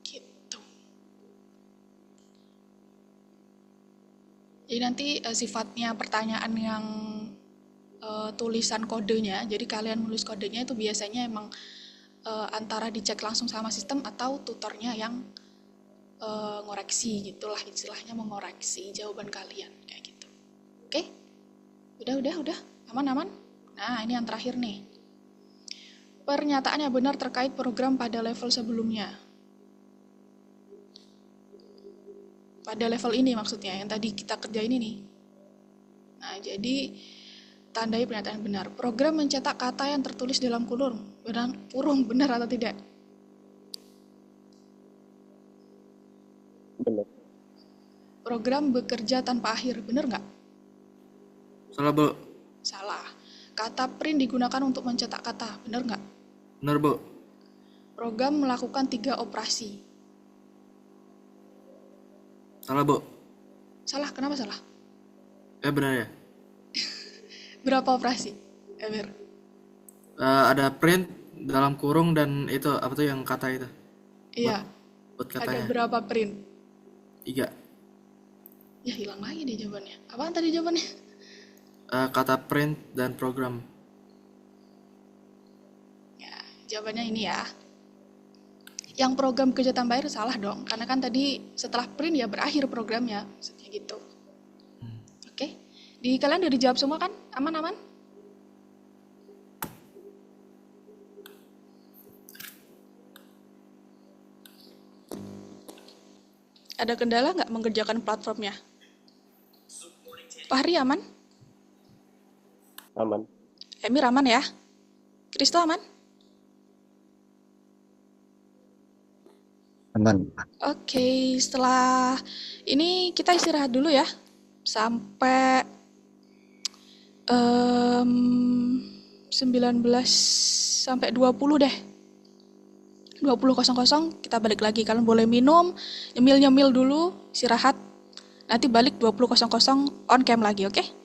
Gitu. Jadi nanti sifatnya pertanyaan yang tulisan kodenya, jadi kalian menulis kodenya itu biasanya emang antara dicek langsung sama sistem atau tutornya yang ngoreksi gitulah, istilahnya mengoreksi jawaban kalian kayak gitu. Oke? Udah, aman. Nah, ini yang terakhir nih. Pernyataannya benar terkait program pada level sebelumnya. Pada level ini maksudnya, yang tadi kita kerjain ini. Nah, jadi tandai pernyataan benar. Program mencetak kata yang tertulis dalam kurung benar atau tidak? Benar. Program bekerja tanpa akhir, benar nggak? Salah, Bu. Salah. Kata print digunakan untuk mencetak kata, benar nggak? Benar, Bu. Program melakukan 3 operasi. Salah, Bu. Salah, kenapa salah? Benar ya. Berapa operasi? Emir? Ada print dalam kurung dan itu apa tuh yang kata itu? Iya. Buat Ada katanya. berapa print? 3. Ya, hilang lagi deh jawabannya. Apaan tadi jawabannya? Kata print dan program. Ya, jawabannya ini ya. Yang program kerja tambah akhir salah dong, karena kan tadi setelah print ya berakhir programnya, maksudnya gitu. Oke, di kalian udah dijawab semua kan? Aman? Ada kendala nggak mengerjakan platformnya? Fahri aman? Aman. Emir aman ya? Kristo aman? Aman. Oke, setelah ini kita istirahat dulu ya. Sampai 19 sampai 20 deh. 20.00 kita balik lagi. Kalian boleh minum, nyemil-nyemil dulu, istirahat. Nanti balik 20.00 on cam lagi, oke?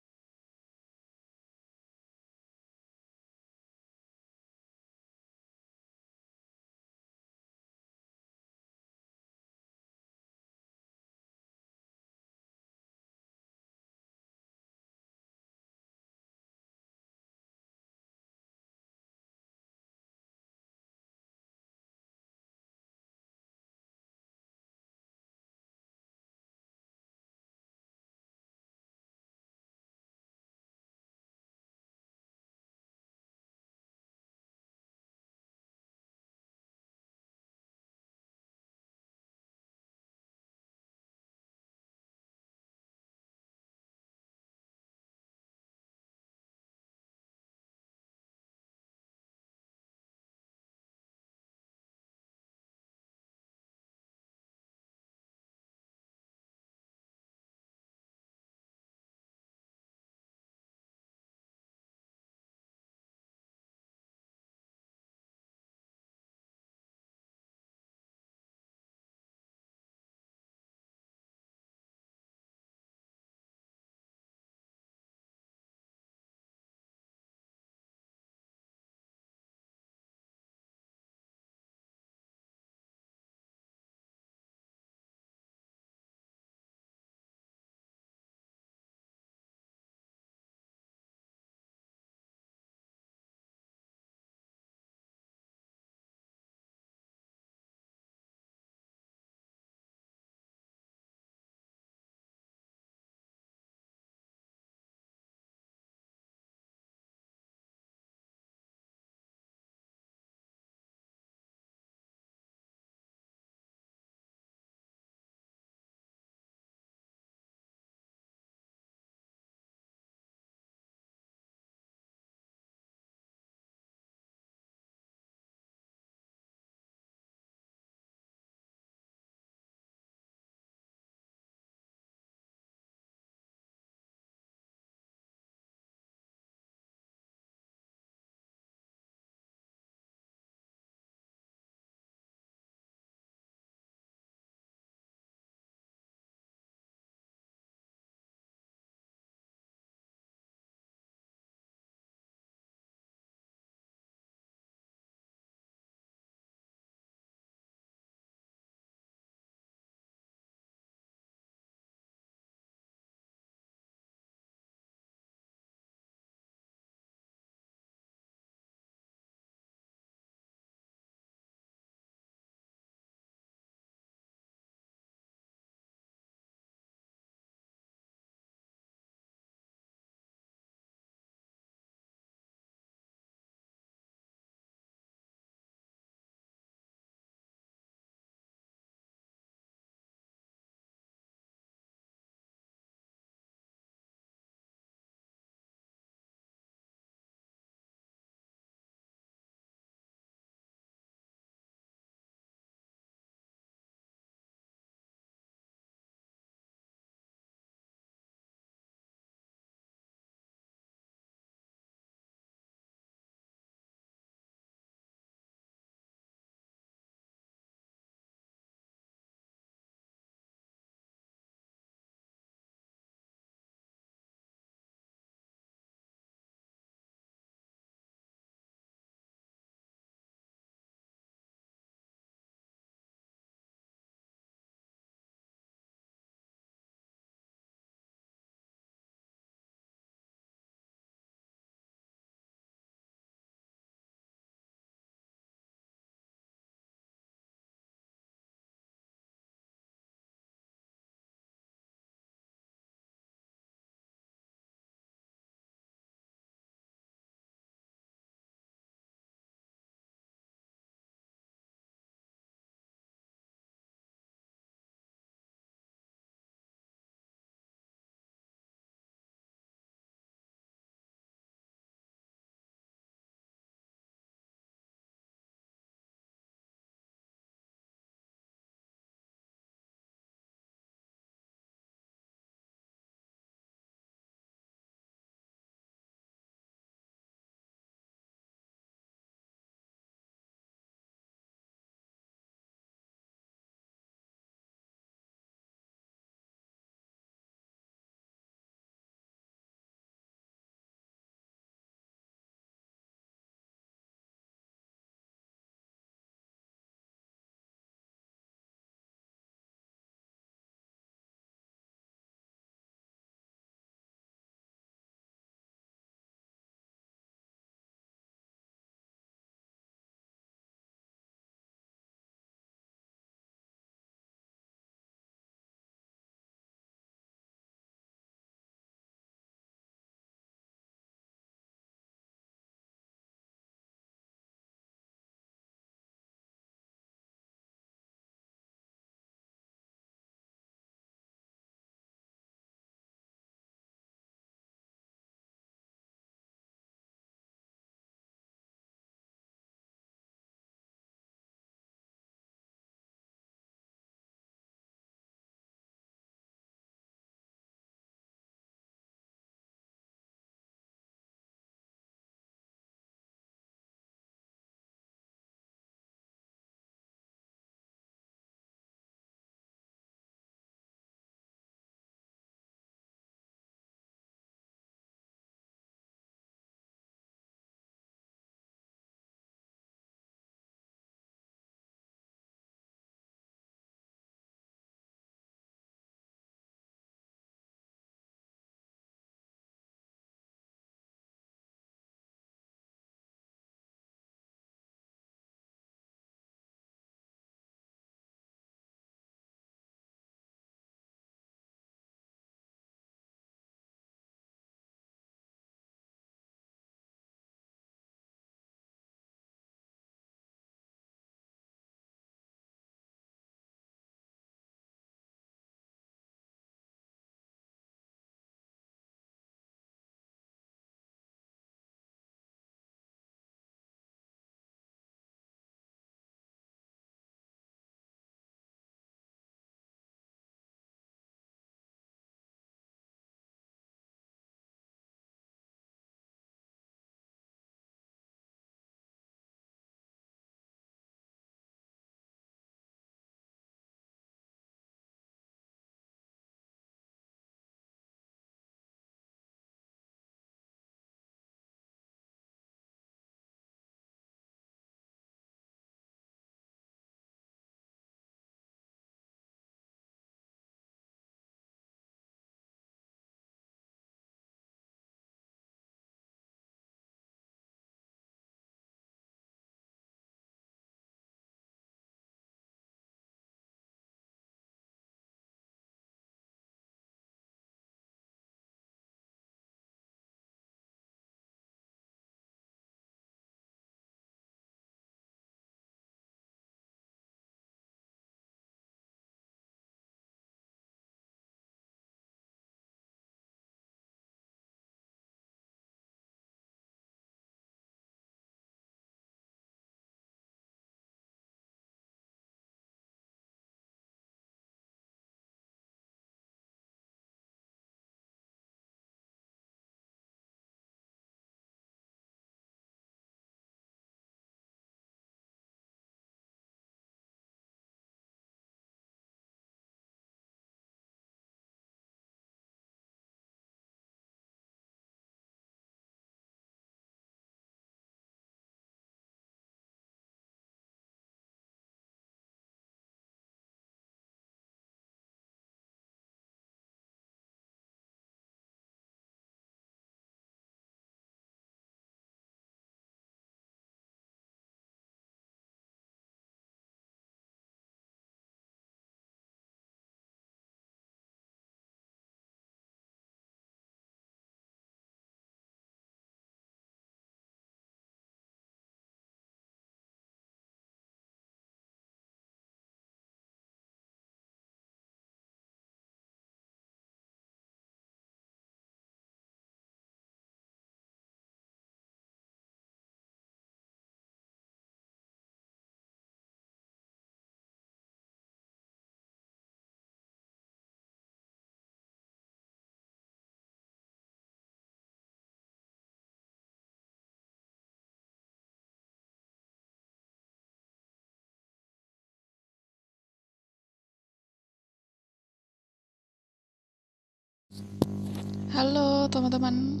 Halo teman-teman,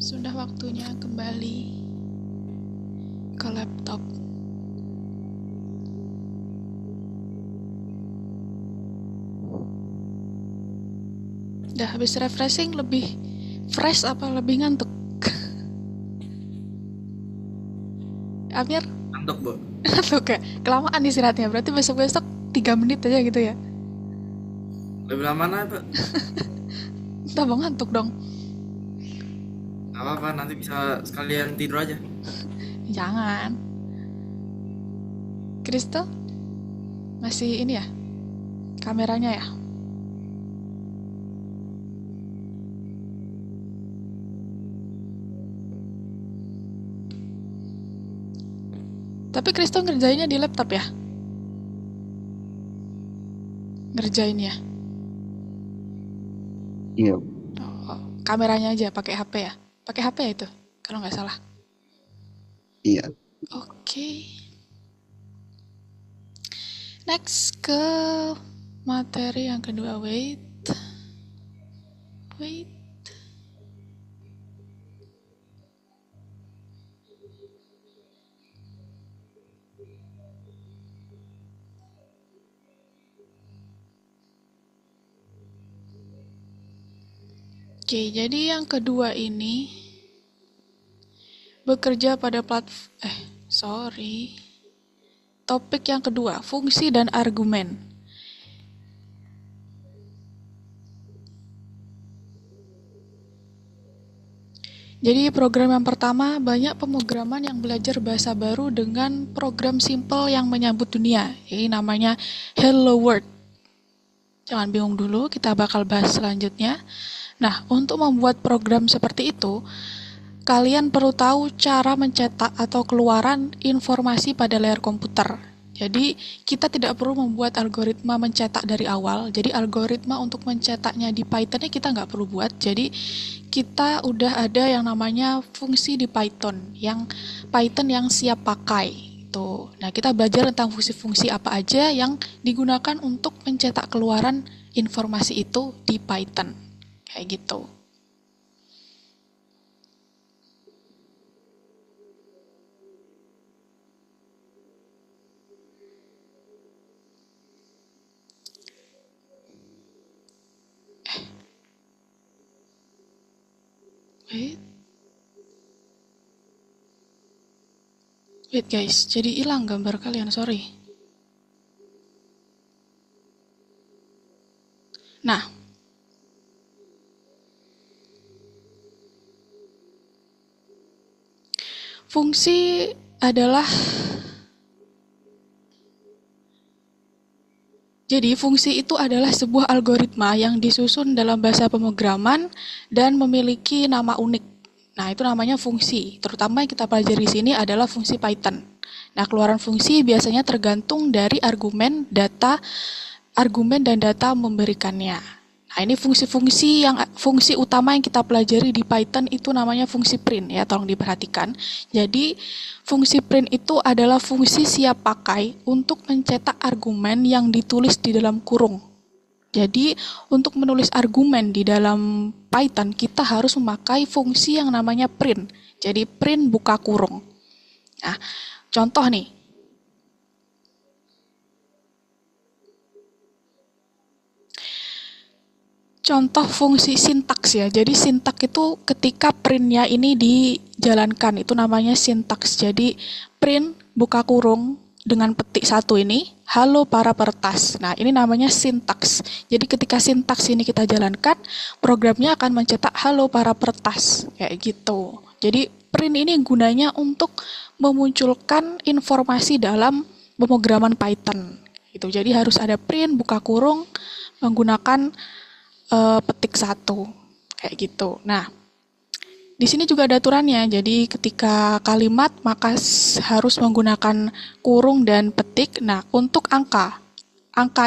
sudah waktunya kembali ke laptop. Udah habis refreshing, lebih fresh apa lebih ngantuk? Amir, Ngantuk, Bu. ngantuk ya? Kelamaan istirahatnya, berarti besok-besok 3 menit aja gitu ya? Lebih lama mana, Pak? Tambah ngantuk dong. Gak apa-apa, nanti bisa sekalian tidur aja. Jangan. Kristo, masih ini ya? Kameranya ya? Tapi Kristo ngerjainnya di laptop ya? Ngerjain ya? Iya. Oh, kameranya aja pakai HP ya? Pakai HP ya itu? Kalau nggak salah. Iya. Oke. Next ke materi yang kedua. Wait. Oke, jadi yang kedua ini bekerja pada Topik yang kedua, fungsi dan argumen. Jadi program yang pertama, banyak pemrograman yang belajar bahasa baru dengan program simple yang menyambut dunia. Ini namanya Hello World. Jangan bingung dulu, kita bakal bahas selanjutnya. Nah, untuk membuat program seperti itu, kalian perlu tahu cara mencetak atau keluaran informasi pada layar komputer. Jadi, kita tidak perlu membuat algoritma mencetak dari awal. Jadi, algoritma untuk mencetaknya di Python-nya kita nggak perlu buat. Jadi, kita udah ada yang namanya fungsi di Python yang siap pakai. Tuh. Nah, kita belajar tentang fungsi-fungsi apa aja yang digunakan untuk mencetak keluaran informasi itu di Python. Kayak gitu. Wait guys, jadi hilang gambar kalian, sorry. Nah, fungsi adalah fungsi itu adalah sebuah algoritma yang disusun dalam bahasa pemrograman dan memiliki nama unik. Nah, itu namanya fungsi. Terutama yang kita pelajari di sini adalah fungsi Python. Nah, keluaran fungsi biasanya tergantung dari argumen dan data memberikannya. Nah, ini fungsi utama yang kita pelajari di Python itu namanya fungsi print ya, tolong diperhatikan. Jadi, fungsi print itu adalah fungsi siap pakai untuk mencetak argumen yang ditulis di dalam kurung. Jadi, untuk menulis argumen di dalam Python, kita harus memakai fungsi yang namanya print. Jadi, print buka kurung. Nah, contoh nih. Contoh fungsi sintaks ya. Jadi sintaks itu ketika printnya ini dijalankan, itu namanya sintaks. Jadi print buka kurung dengan petik 1 ini, halo para peretas. Nah, ini namanya sintaks. Jadi ketika sintaks ini kita jalankan, programnya akan mencetak halo para peretas. Kayak gitu. Jadi print ini gunanya untuk memunculkan informasi dalam pemrograman Python. Gitu. Jadi harus ada print buka kurung menggunakan petik 1 kayak gitu. Nah, di sini juga ada aturannya. Jadi ketika kalimat maka harus menggunakan kurung dan petik. Nah, untuk angka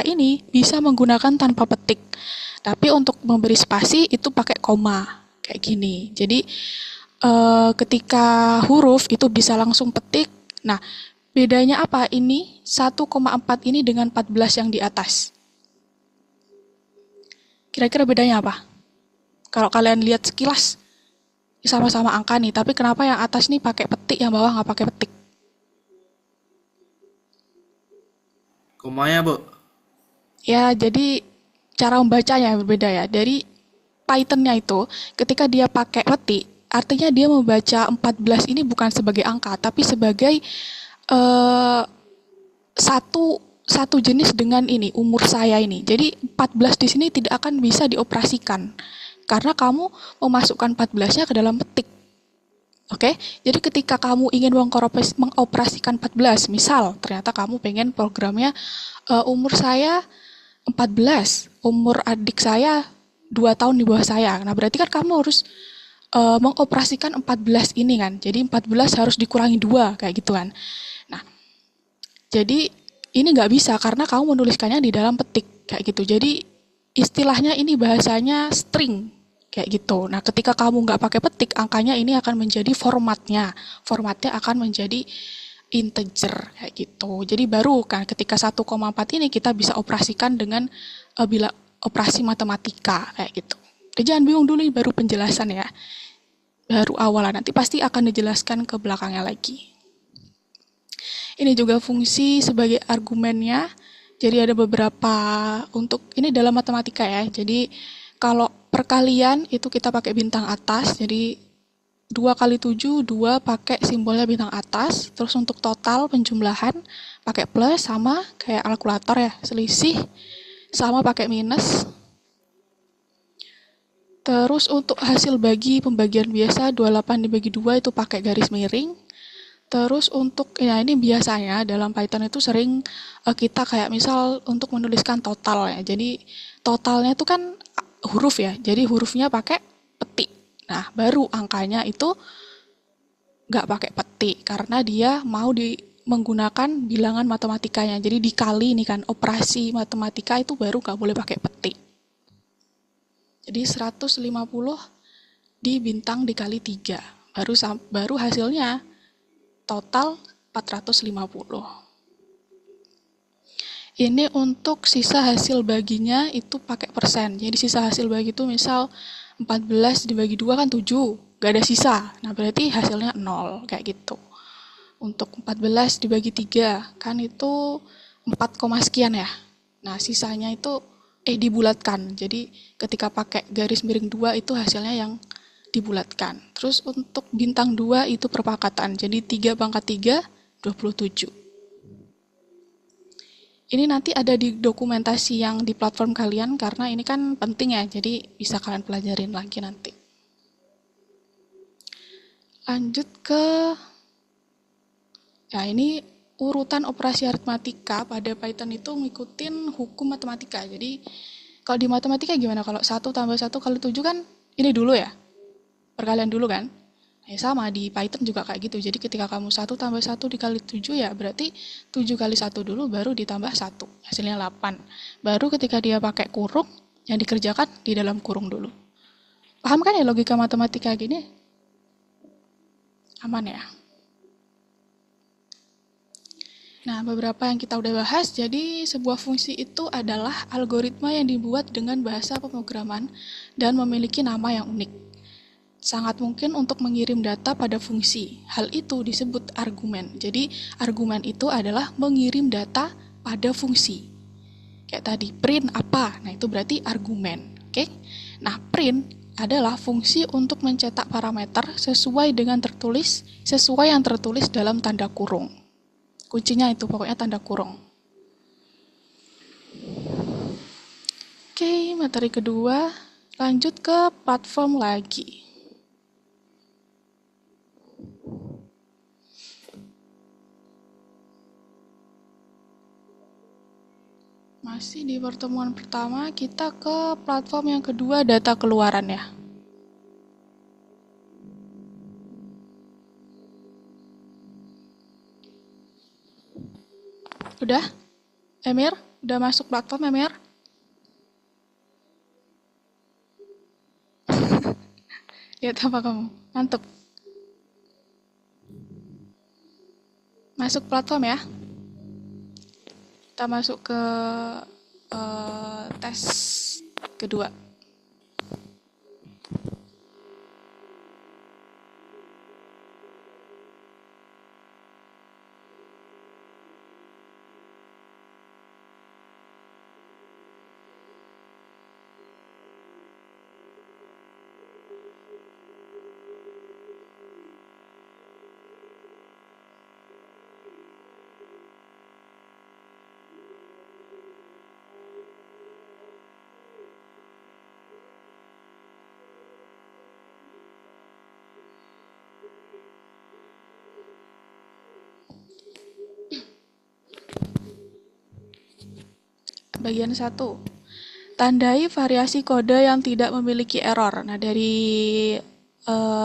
ini bisa menggunakan tanpa petik. Tapi untuk memberi spasi itu pakai koma kayak gini. Jadi ketika huruf itu bisa langsung petik. Nah, bedanya apa? Ini 1,4 ini dengan 14 yang di atas. Kira-kira bedanya apa? Kalau kalian lihat sekilas sama-sama angka nih, tapi kenapa yang atas nih pakai petik, yang bawah nggak pakai petik? Komanya, Bu. Ya, jadi cara membacanya berbeda ya. Dari Python-nya itu, ketika dia pakai petik, artinya dia membaca 14 ini bukan sebagai angka, tapi sebagai eh, satu jenis dengan ini, umur saya ini. Jadi 14 di sini tidak akan bisa dioperasikan karena kamu memasukkan 14-nya ke dalam petik. Oke, jadi ketika kamu ingin mengoperasikan 14, misal ternyata kamu pengen programnya umur saya 14, umur adik saya 2 tahun di bawah saya. Nah, berarti kan kamu harus mengoperasikan 14 ini kan. Jadi 14 harus dikurangi 2, kayak gitu kan. Nah, jadi ini nggak bisa karena kamu menuliskannya di dalam petik, kayak gitu. Jadi istilahnya ini bahasanya string, kayak gitu. Nah, ketika kamu nggak pakai petik, angkanya ini akan menjadi formatnya. Formatnya akan menjadi integer, kayak gitu. Jadi baru kan ketika 1,4 ini kita bisa operasikan dengan bila operasi matematika, kayak gitu. Jadi jangan bingung dulu, ini baru penjelasan ya. Baru awalan, nanti pasti akan dijelaskan ke belakangnya lagi. Ini juga fungsi sebagai argumennya. Jadi ada beberapa untuk ini dalam matematika ya. Jadi kalau perkalian itu kita pakai bintang atas. Jadi 2 kali 7, 2 pakai simbolnya bintang atas. Terus untuk total penjumlahan pakai plus, sama kayak kalkulator ya. Selisih sama pakai minus. Terus untuk hasil bagi pembagian biasa 28 dibagi 2 itu pakai garis miring. Terus untuk, ya ini biasanya dalam Python itu sering kita kayak misal untuk menuliskan total ya. Jadi totalnya itu kan huruf ya, jadi hurufnya pakai petik. Nah, baru angkanya itu nggak pakai petik, karena dia mau menggunakan bilangan matematikanya. Jadi dikali ini kan, operasi matematika itu baru nggak boleh pakai petik. Jadi 150 di bintang dikali 3, baru hasilnya total 450. Ini untuk sisa hasil baginya itu pakai persen. Jadi sisa hasil bagi itu misal 14 dibagi 2 kan 7, gak ada sisa. Nah, berarti hasilnya 0, kayak gitu. Untuk 14 dibagi 3 kan itu 4, sekian ya. Nah, sisanya itu dibulatkan. Jadi ketika pakai garis miring 2 itu hasilnya yang dibulatkan. Terus untuk bintang 2 itu perpakatan. Jadi 3 pangkat 3, 27. Ini nanti ada di dokumentasi yang di platform kalian, karena ini kan penting ya, jadi bisa kalian pelajarin lagi nanti. Lanjut ke, ya ini urutan operasi aritmatika pada Python itu ngikutin hukum matematika. Jadi kalau di matematika gimana? Kalau 1 tambah 1 kali 7 kan ini dulu ya, perkalian dulu kan? Ya sama, di Python juga kayak gitu. Jadi ketika kamu 1 tambah 1 dikali 7 ya berarti 7 kali 1 dulu baru ditambah 1. Hasilnya 8. Baru ketika dia pakai kurung, yang dikerjakan di dalam kurung dulu. Paham kan ya logika matematika gini? Aman ya? Nah, beberapa yang kita udah bahas, jadi sebuah fungsi itu adalah algoritma yang dibuat dengan bahasa pemrograman dan memiliki nama yang unik. Sangat mungkin untuk mengirim data pada fungsi. Hal itu disebut argumen. Jadi, argumen itu adalah mengirim data pada fungsi. Kayak tadi, print apa? Nah, itu berarti argumen. Oke? Nah, print adalah fungsi untuk mencetak parameter sesuai yang tertulis dalam tanda kurung. Kuncinya itu pokoknya tanda kurung. Oke, materi kedua. Lanjut ke platform lagi. Masih di pertemuan pertama, kita ke platform yang kedua, data keluaran ya. Udah? Emir? Udah masuk platform, Emir? Lihat apa kamu? Mantep. Masuk platform ya. Kita masuk ke tes kedua. Bagian 1. Tandai variasi kode yang tidak memiliki error. Nah, dari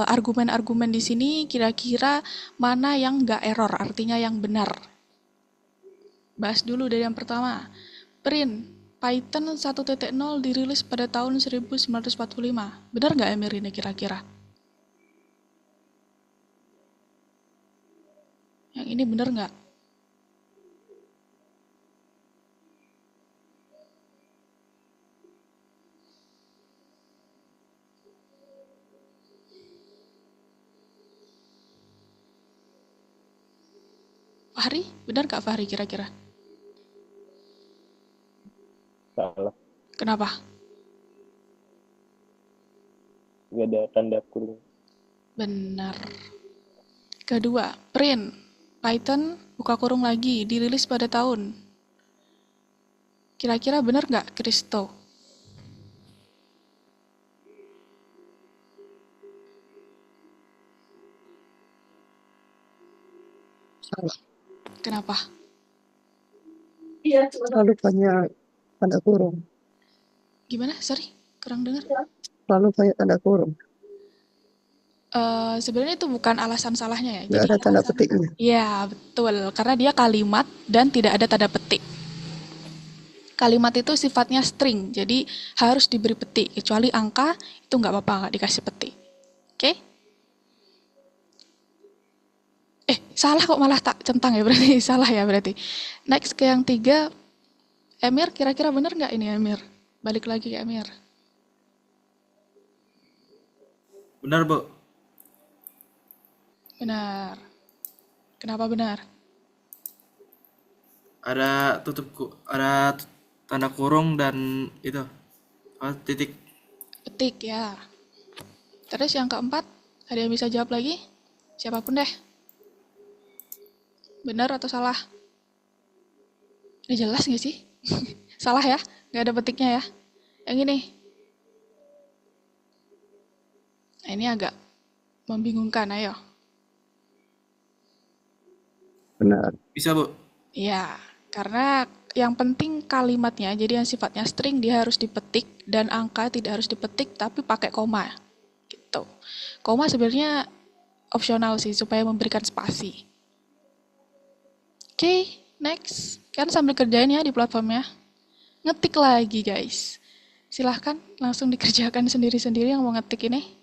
argumen-argumen di sini kira-kira mana yang nggak error, artinya yang benar. Bahas dulu dari yang pertama. Print. Python 1.0 dirilis pada tahun 1945. Benar nggak Emir ini kira-kira? Yang ini benar nggak? Fahri? Benar nggak Fahri kira-kira? Salah. Kenapa? Nggak ada tanda kurung. Benar. Kedua, print. Python, buka kurung lagi, dirilis pada tahun. Kira-kira benar nggak, Kristo? Salah. Kenapa? Terlalu banyak tanda kurung. Gimana? Sorry, kurang dengar. Terlalu banyak tanda kurung. Sebenarnya itu bukan alasan salahnya ya. Nggak Jadi ada tanda petiknya. ya betul, karena dia kalimat dan tidak ada tanda petik. Kalimat itu sifatnya string, jadi harus diberi petik. Kecuali angka itu nggak apa-apa, nggak dikasih petik. Oke? Salah kok malah tak centang ya berarti. Salah ya berarti. Next ke yang 3, Emir kira-kira bener nggak ini Emir? Balik lagi ke Emir. Benar, Bu. Benar. Kenapa benar? Ada tanda kurung dan itu titik. Petik ya. Terus yang keempat, ada yang bisa jawab lagi? Siapapun deh. Benar atau salah? Ini jelas nggak sih? Salah ya? Nggak ada petiknya ya? Yang ini. Nah, ini agak membingungkan, ayo. Benar. Bisa, Bu. Iya, karena yang penting kalimatnya, jadi yang sifatnya string dia harus dipetik dan angka tidak harus dipetik tapi pakai koma. Gitu. Koma sebenarnya opsional sih supaya memberikan spasi. Oke, next. Kan sambil kerjain ya di platformnya. Ngetik lagi, guys. Silahkan langsung dikerjakan sendiri-sendiri yang mau ngetik ini.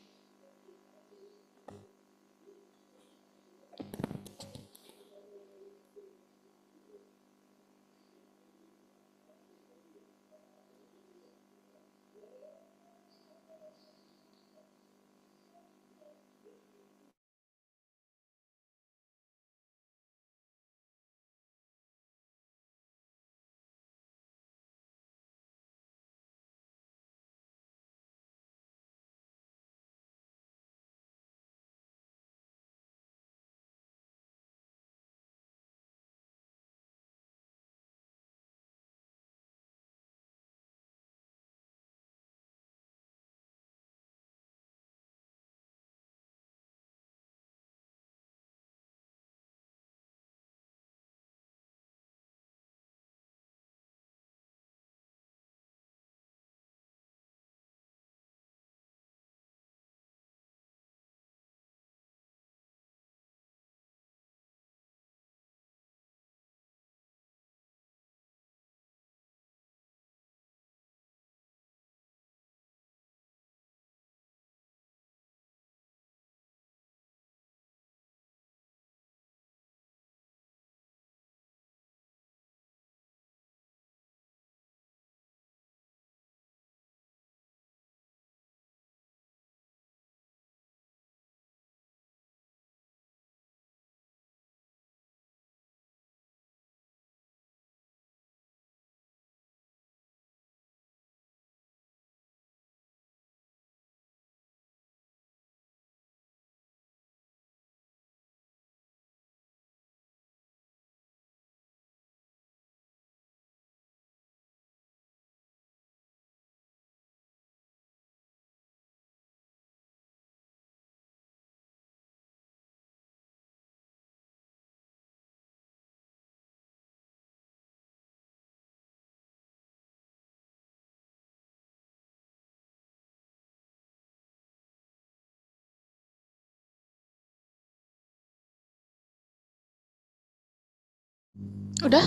Udah?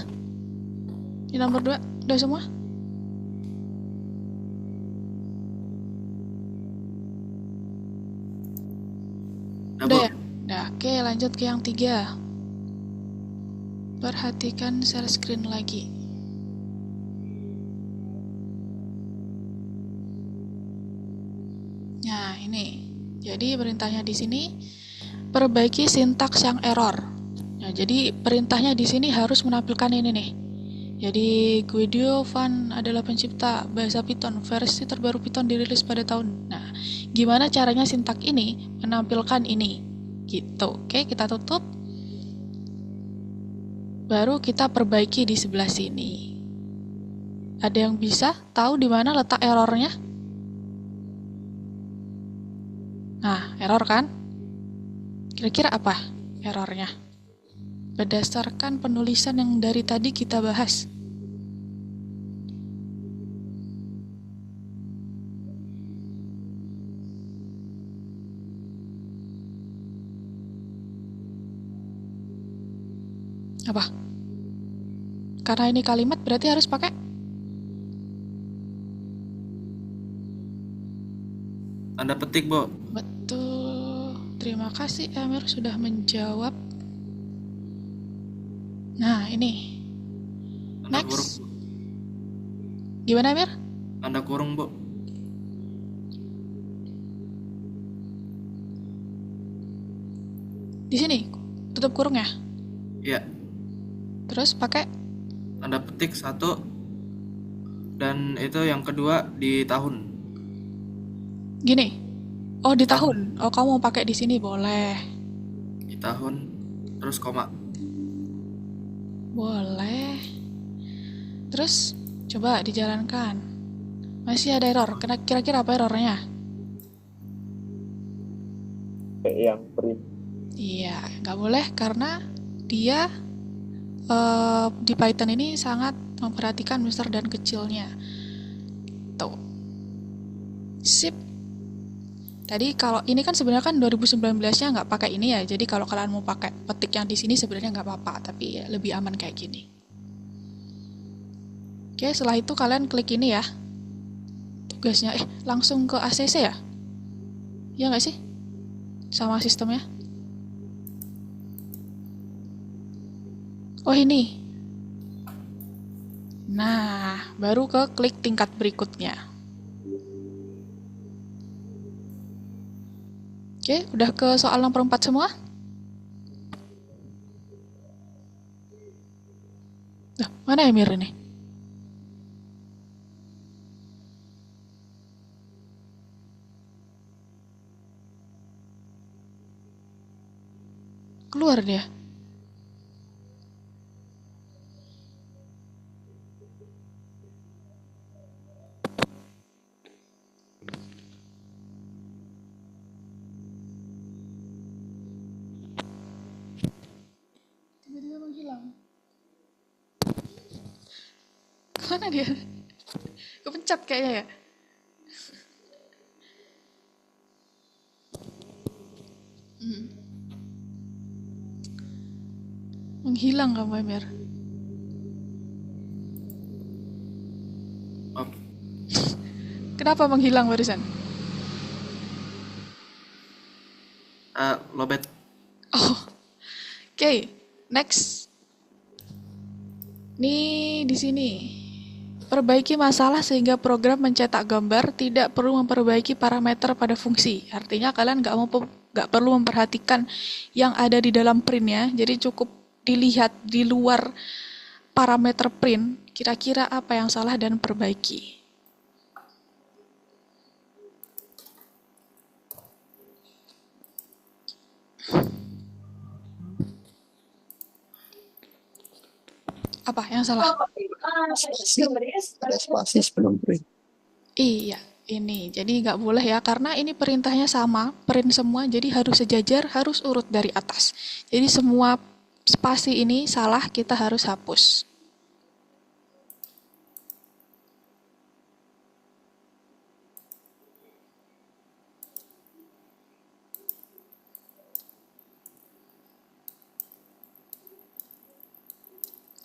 Di nomor 2 udah semua? Nah, Udah Bu. ya? Nah, oke, lanjut ke yang 3. Perhatikan share screen lagi. Nah, ini. Jadi perintahnya di sini perbaiki sintaks yang error. Nah, jadi perintahnya di sini harus menampilkan ini nih. Jadi Guido Van adalah pencipta bahasa Python. Versi terbaru Python dirilis pada tahun. Nah, gimana caranya sintak ini menampilkan ini? Gitu. Oke, kita tutup. Baru kita perbaiki di sebelah sini. Ada yang bisa tahu di mana letak errornya? Nah, error kan? Kira-kira apa errornya? Berdasarkan penulisan yang dari tadi kita bahas. Apa? Karena ini kalimat berarti harus pakai Tanda petik, Bu. betul. Terima kasih Amir sudah menjawab. Nah, ini. Tanda kurung. Next. Gimana Amir? Tanda kurung, Bu. Di sini tutup kurung ya. Iya. Terus pakai Tanda petik 1 dan itu yang kedua di tahun. gini. Oh, di tahun. Oh, kamu mau pakai di sini boleh. Di tahun terus koma. Boleh. Terus coba dijalankan. Masih ada error. Kira-kira apa errornya? Kayak yang print. Iya, nggak boleh karena dia di Python ini sangat memperhatikan besar dan kecilnya. Tuh. Sip. Tadi kalau ini kan sebenarnya kan 2019-nya nggak pakai ini ya. Jadi kalau kalian mau pakai petik yang di sini sebenarnya nggak apa-apa, tapi ya lebih aman kayak gini. Oke, setelah itu kalian klik ini ya. Tugasnya langsung ke ACC ya? Iya nggak sih? Sama sistemnya. Oh ini. Nah, baru ke klik tingkat berikutnya. Oke, udah ke soal nomor 4 semua? Nah, mana Emir ini? Keluar dia. Tiba-tiba menghilang. Kemana dia? Kepencet kayaknya ya. Menghilang kamu Emir. Oh, Kenapa menghilang barusan? lobet. Oh, oke. Next. Nih di sini. Perbaiki masalah sehingga program mencetak gambar tidak perlu memperbaiki parameter pada fungsi. Artinya kalian nggak perlu memperhatikan yang ada di dalam printnya. Jadi cukup dilihat di luar parameter print. Kira-kira apa yang salah dan perbaiki. Apa yang salah? Ada spasi sebelum print. Iya, ini. Jadi nggak boleh ya, karena ini perintahnya sama, print semua, jadi harus sejajar, harus urut dari atas. Jadi semua spasi ini salah, kita harus hapus.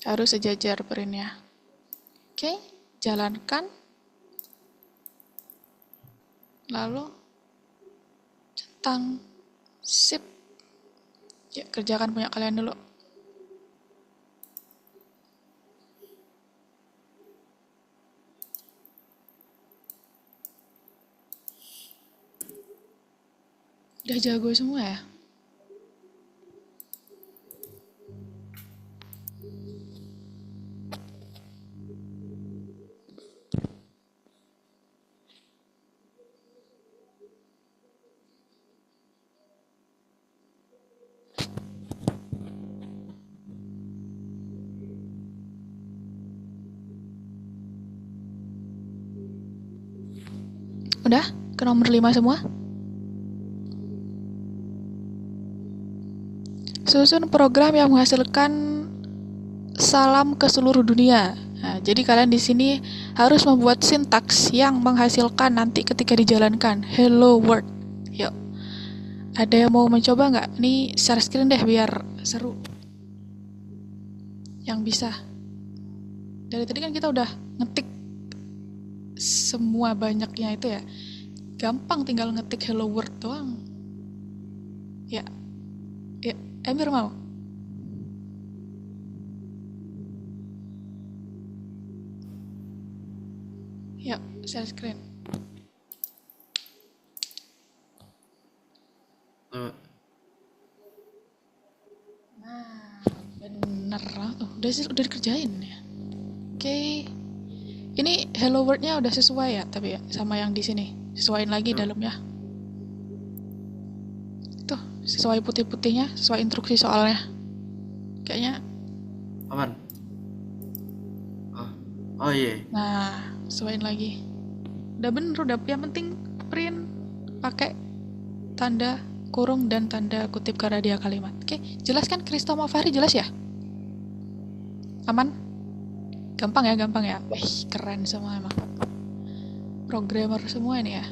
Harus sejajar printnya. Oke, jalankan. Lalu centang. Sip. Ya, kerjakan punya kalian dulu. Udah jago semua ya? Udah? Ke nomor 5 semua? Susun program yang menghasilkan salam ke seluruh dunia. Nah, jadi kalian di sini harus membuat sintaks yang menghasilkan nanti ketika dijalankan. Hello world. Yuk. Ada yang mau mencoba nggak? Nih share screen deh biar seru. Yang bisa. Dari tadi kan kita udah ngetik semua banyaknya itu ya. Gampang tinggal ngetik hello world doang. Ya. Ya, Emir mau? Yuk, share screen. Tuh. Nah, bener. Udah dikerjain ya. Oke. Ini hello world-nya udah sesuai ya, tapi ya sama yang di sini. Sesuaiin lagi dalamnya. Tuh, sesuai putih-putihnya, sesuai instruksi soalnya. Kayaknya. Aman. Oh iya. Nah, sesuaiin lagi. Udah bener, udah. Yang penting print pakai tanda kurung dan tanda kutip karena dia kalimat. Oke, jelas kan Kristo sama Fahri, jelas ya? Aman? Gampang ya. Wih, keren semua emang. Programmer semua ini ya.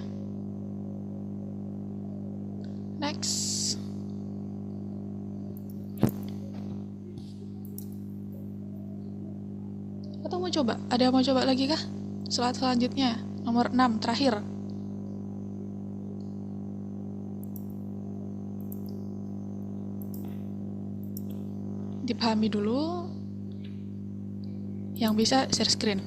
Next. Atau mau coba? Ada yang mau coba lagi kah? Selanjutnya, nomor 6, terakhir. Dipahami dulu. Yang bisa share screen.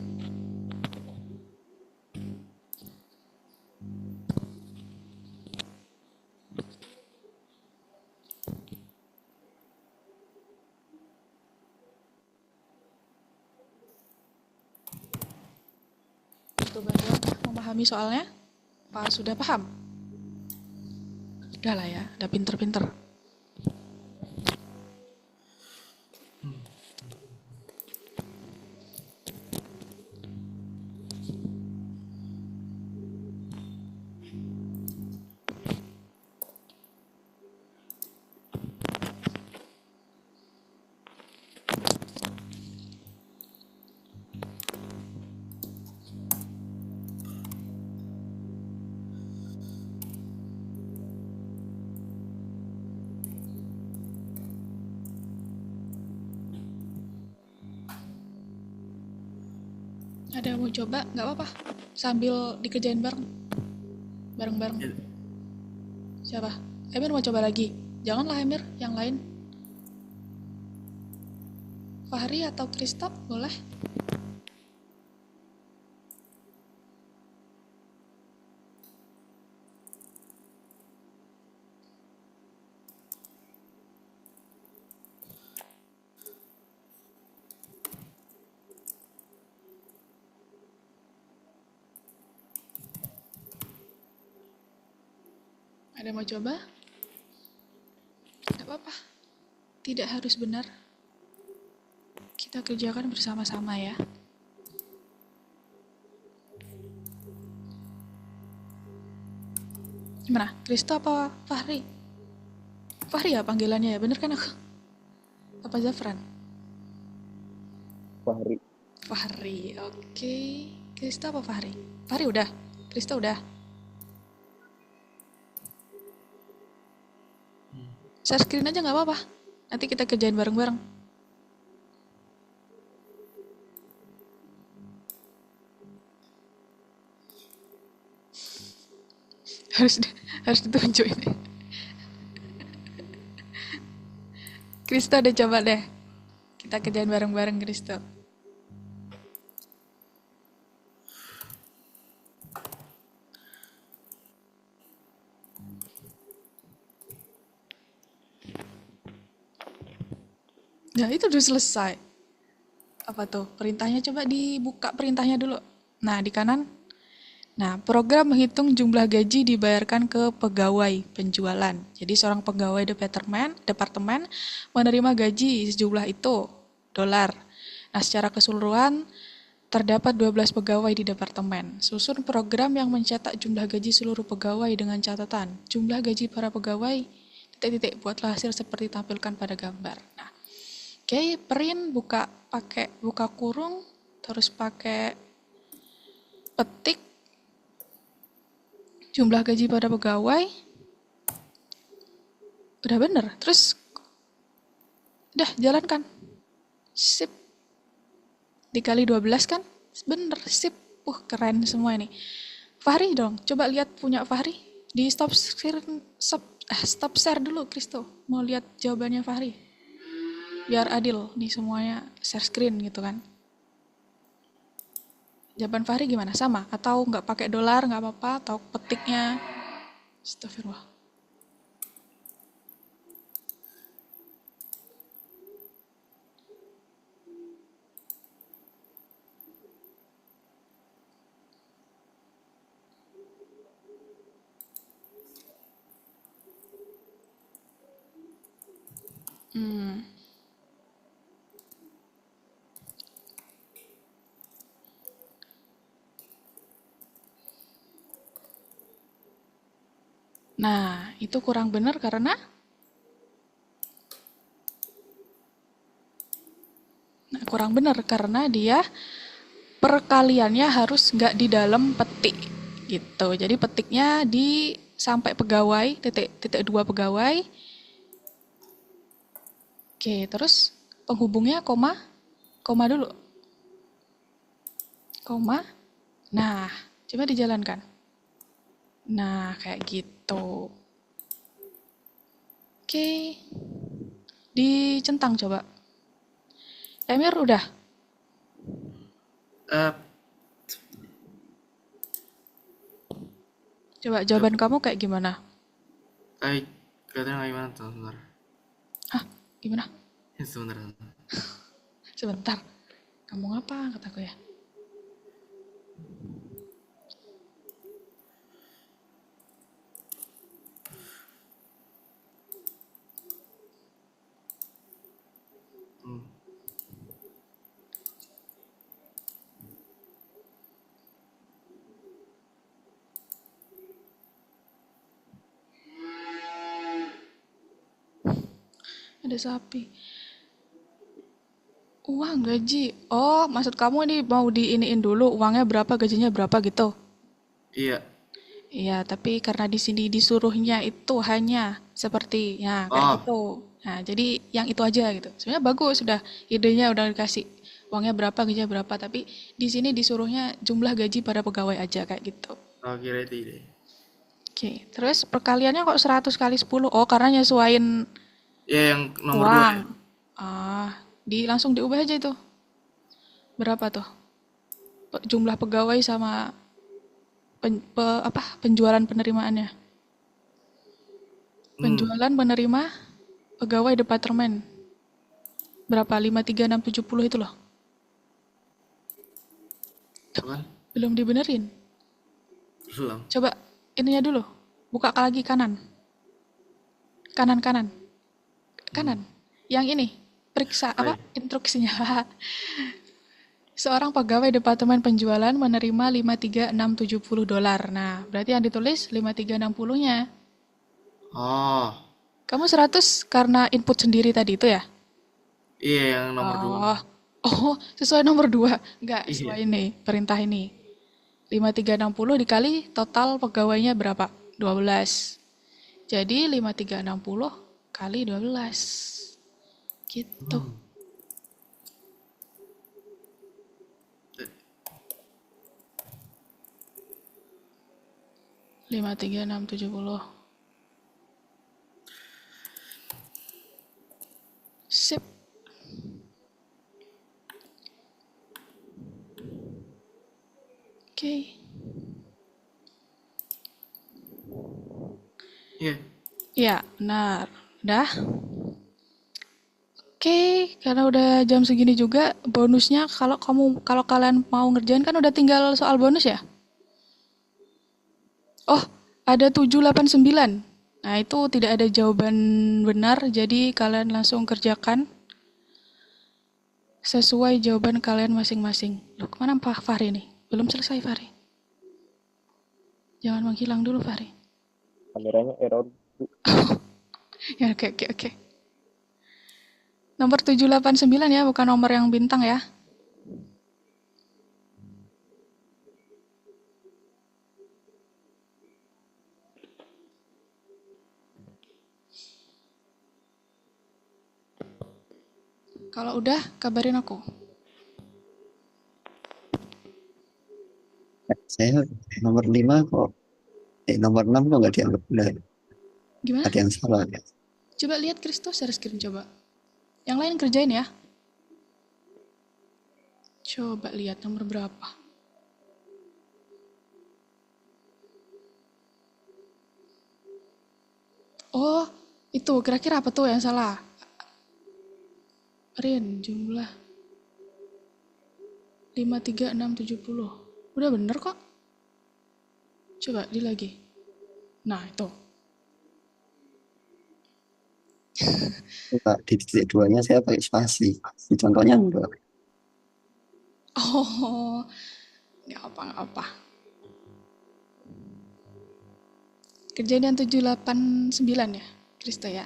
Butuh bantuan memahami soalnya? Apa sudah paham? Udah lah ya, udah pinter-pinter. Ada yang mau coba? Nggak apa-apa. Sambil dikerjain bareng-bareng. Ya. Siapa? Emir mau coba lagi? Janganlah Emir, yang lain. Fahri atau Krista boleh? Ada yang mau coba? Nggak apa-apa. Tidak harus benar. Kita kerjakan bersama-sama ya. Gimana? Krista apa Fahri? Fahri ya panggilannya ya, bener kan aku? Apa Zafran? Fahri. Fahri, oke. Krista apa Fahri? Fahri udah, Krista udah. Share screen aja nggak apa-apa. Nanti kita kerjain bareng-bareng. harus harus ditunjuk ini. Kristo udah coba deh. Kita kerjain bareng-bareng Kristo. Nah, itu udah selesai. Apa tuh? Perintahnya coba dibuka perintahnya dulu. Nah, di kanan. Nah, program menghitung jumlah gaji dibayarkan ke pegawai penjualan. Jadi seorang pegawai departemen menerima gaji sejumlah itu, dolar. Nah, secara keseluruhan terdapat 12 pegawai di departemen. Susun program yang mencetak jumlah gaji seluruh pegawai dengan catatan jumlah gaji para pegawai titik-titik, buatlah hasil seperti tampilkan pada gambar. Nah, oke, print pakai buka kurung, terus pakai petik jumlah gaji pada pegawai. Udah bener. Terus udah jalankan. Sip. Dikali 12 kan? Bener, sip. Keren semua ini. Fahri dong, coba lihat punya Fahri. Di stop share dulu, Kristo. Mau lihat jawabannya Fahri. Biar adil nih semuanya share screen gitu kan. Jawaban Fahri gimana? Sama? Atau nggak pakai dolar, nggak apa-apa? Atau petiknya? Astagfirullah. Nah, itu kurang benar karena dia perkaliannya harus nggak di dalam petik gitu. Jadi petiknya di sampai pegawai, titik 2 pegawai. Oke, terus penghubungnya koma dulu. Koma. Nah, coba dijalankan. Nah, kayak gitu. Oke. Dicentang coba. Emir udah? Eh, Coba jawaban kamu kayak gimana? Kelihatannya gimana tuh? Sebentar. Hah? Gimana? Sebentar. Sebentar. Kamu ngapa? Kataku ya. Ada sapi. Uang gaji. Oh, maksud kamu ini mau diiniin dulu uangnya berapa, gajinya berapa gitu? Iya. Iya, tapi karena di sini disuruhnya itu hanya seperti ya kayak Oh, gitu. Nah, jadi yang itu aja gitu. Sebenarnya bagus, sudah idenya udah dikasih uangnya berapa, gajinya berapa, tapi di sini disuruhnya jumlah gaji pada pegawai aja kayak gitu. kira itu deh. Oke, terus perkaliannya kok 100 kali 10? Oh, karena nyesuaiin Ya, yang nomor 2 uang. ya. Langsung diubah aja itu. Berapa tuh? Jumlah pegawai sama penjualan penerimaannya. Penjualan menerima pegawai departemen. Berapa? 53670 itu loh. Bukan? Belum dibenerin. Belum. Coba ininya dulu. Buka lagi kanan. Kanan. Kanan. Yang ini. Periksa instruksinya. Seorang pegawai departemen penjualan menerima 53670 dolar. Nah, berarti yang ditulis 5360-nya. Oh, Kamu 100 karena input sendiri tadi itu ya? iya yang nomor 2. Oh, sesuai nomor 2. Enggak, Iya. sesuai ini, perintah ini. 5360 dikali total pegawainya berapa? 12. Jadi 5360 kali 12. Gitu. 53670. Sip. Oke. Iya. Ya, benar. Udah. Oke, karena udah jam segini juga, bonusnya kalau kalian mau ngerjain kan udah tinggal soal bonus ya? Oh, ada 789. Nah, itu tidak ada jawaban benar, jadi kalian langsung kerjakan sesuai jawaban kalian masing-masing. Loh, kemana Pak Fahri nih? Belum selesai, Fahri. Jangan menghilang dulu, Fahri. Kameranya error. Ya, oke, oke, oke. Nomor 789 ya, bukan nomor yang bintang ya. Kalau udah, kabarin aku. Saya nomor 5 kok, nomor 6 kok nggak dianggap benar. Gimana? Ada yang salah ya. Coba lihat Kristo share screen coba. Yang lain kerjain ya. Coba lihat nomor berapa. Oh, itu kira-kira apa tuh yang salah? Rin, jumlah 53670. Udah bener kok. Coba di lagi. Nah, itu. Enggak, di titik duanya saya pakai spasi. Di contohnya enggak. Oh, nggak apa-apa. Kejadian 789 ya, Kristo ya.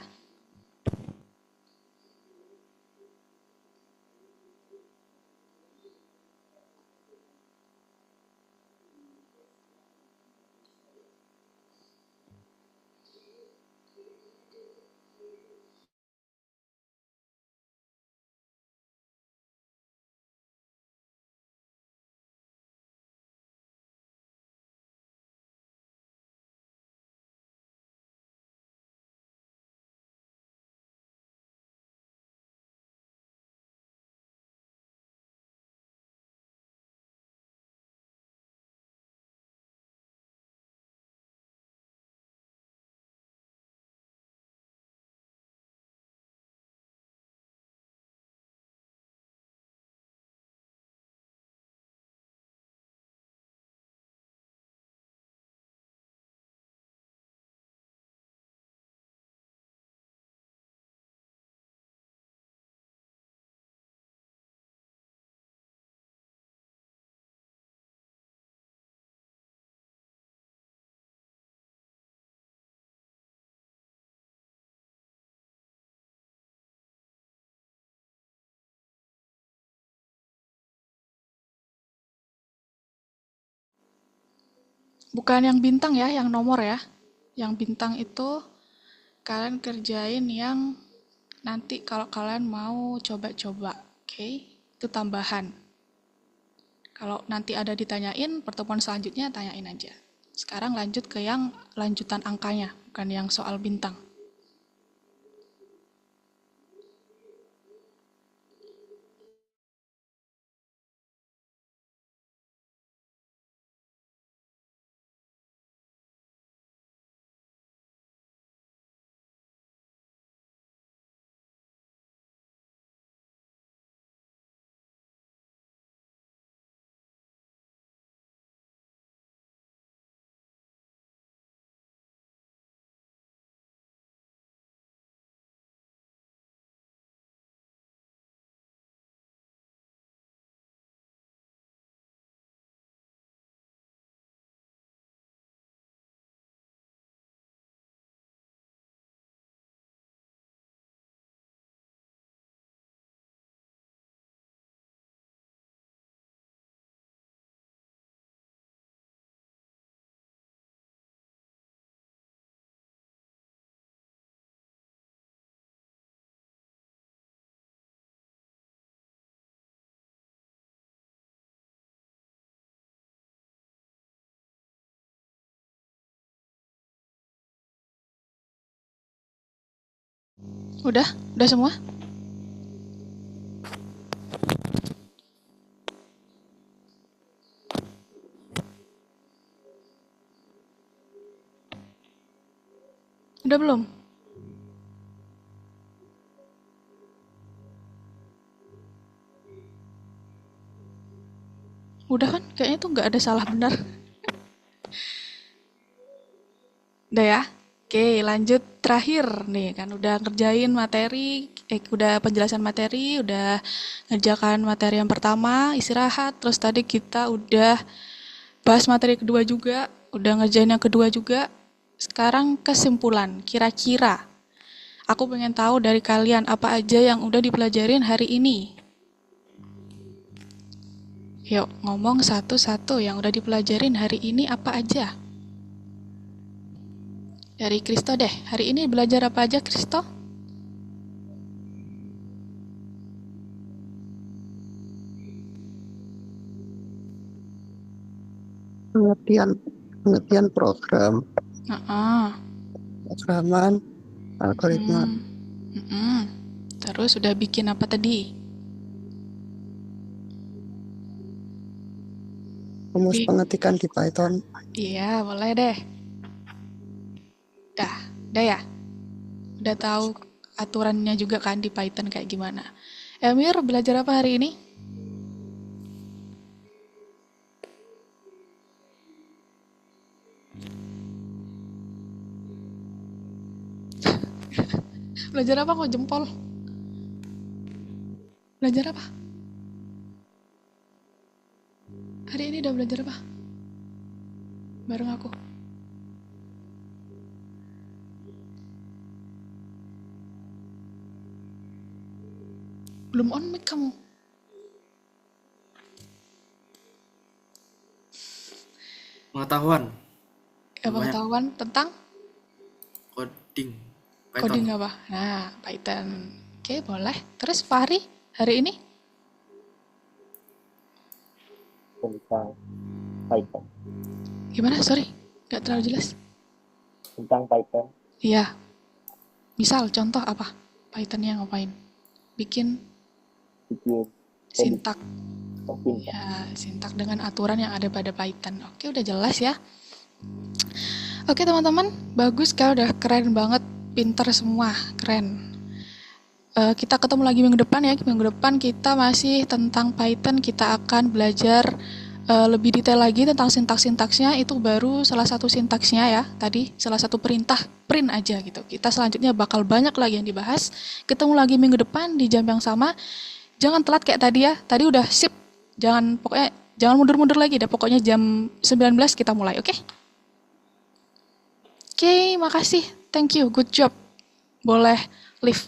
Bukan yang bintang ya, yang nomor ya. Yang bintang itu kalian kerjain yang nanti kalau kalian mau coba-coba. Oke, itu tambahan. Kalau nanti ada ditanyain, pertemuan selanjutnya tanyain aja. Sekarang lanjut ke yang lanjutan angkanya, bukan yang soal bintang. Udah? Udah semua? Udah belum? Udah kan? Kayaknya tuh nggak ada salah benar. Udah ya? Oke, lanjut terakhir nih kan udah ngerjain materi, udah penjelasan materi, udah ngerjakan materi yang pertama, istirahat, terus tadi kita udah bahas materi kedua juga, udah ngerjain yang kedua juga. Sekarang kesimpulan, kira-kira aku pengen tahu dari kalian apa aja yang udah dipelajarin hari ini. Yuk, ngomong satu-satu yang udah dipelajarin hari ini apa aja. Dari Kristo deh, hari ini belajar apa aja Kristo? Pengertian program, programan, algoritma. Terus udah bikin apa tadi? Rumus pengetikan di Python. Iya, boleh deh. Udah ya? Udah tahu aturannya juga kan di Python kayak gimana. Emir, belajar apa hari ini? Belajar apa kok jempol? Belajar apa? Hari ini udah belajar apa? Bareng aku. Belum on mic kamu. Pengetahuan. Pengetahuan tentang Coding. Python. coding apa? Nah, Python. Oke, boleh. Terus Fahri, hari ini? Tentang Python. Gimana? Sorry, gak terlalu jelas. Tentang Python. Iya. Misal, contoh apa? Pythonnya ngapain? Bikin sintak. Ya, sintak dengan aturan yang ada pada Python. Oke, udah jelas ya. Oke teman-teman, bagus kau udah keren banget, pinter semua, keren. Kita ketemu lagi minggu depan ya. Minggu depan kita masih tentang Python. Kita akan belajar lebih detail lagi tentang sintaks-sintaksnya. Itu baru salah satu sintaksnya ya. Tadi salah satu perintah print aja gitu. Kita selanjutnya bakal banyak lagi yang dibahas. Ketemu lagi minggu depan di jam yang sama. Jangan telat kayak tadi ya. Tadi udah sip. Pokoknya jangan mundur-mundur lagi deh. Pokoknya jam 19 kita mulai, oke? Oke, makasih. Thank you. Good job. Boleh leave.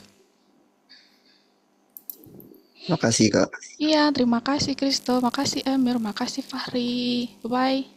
Makasih Kak. Iya, terima kasih Kristo, makasih Emir, makasih Fahri. Bye-bye.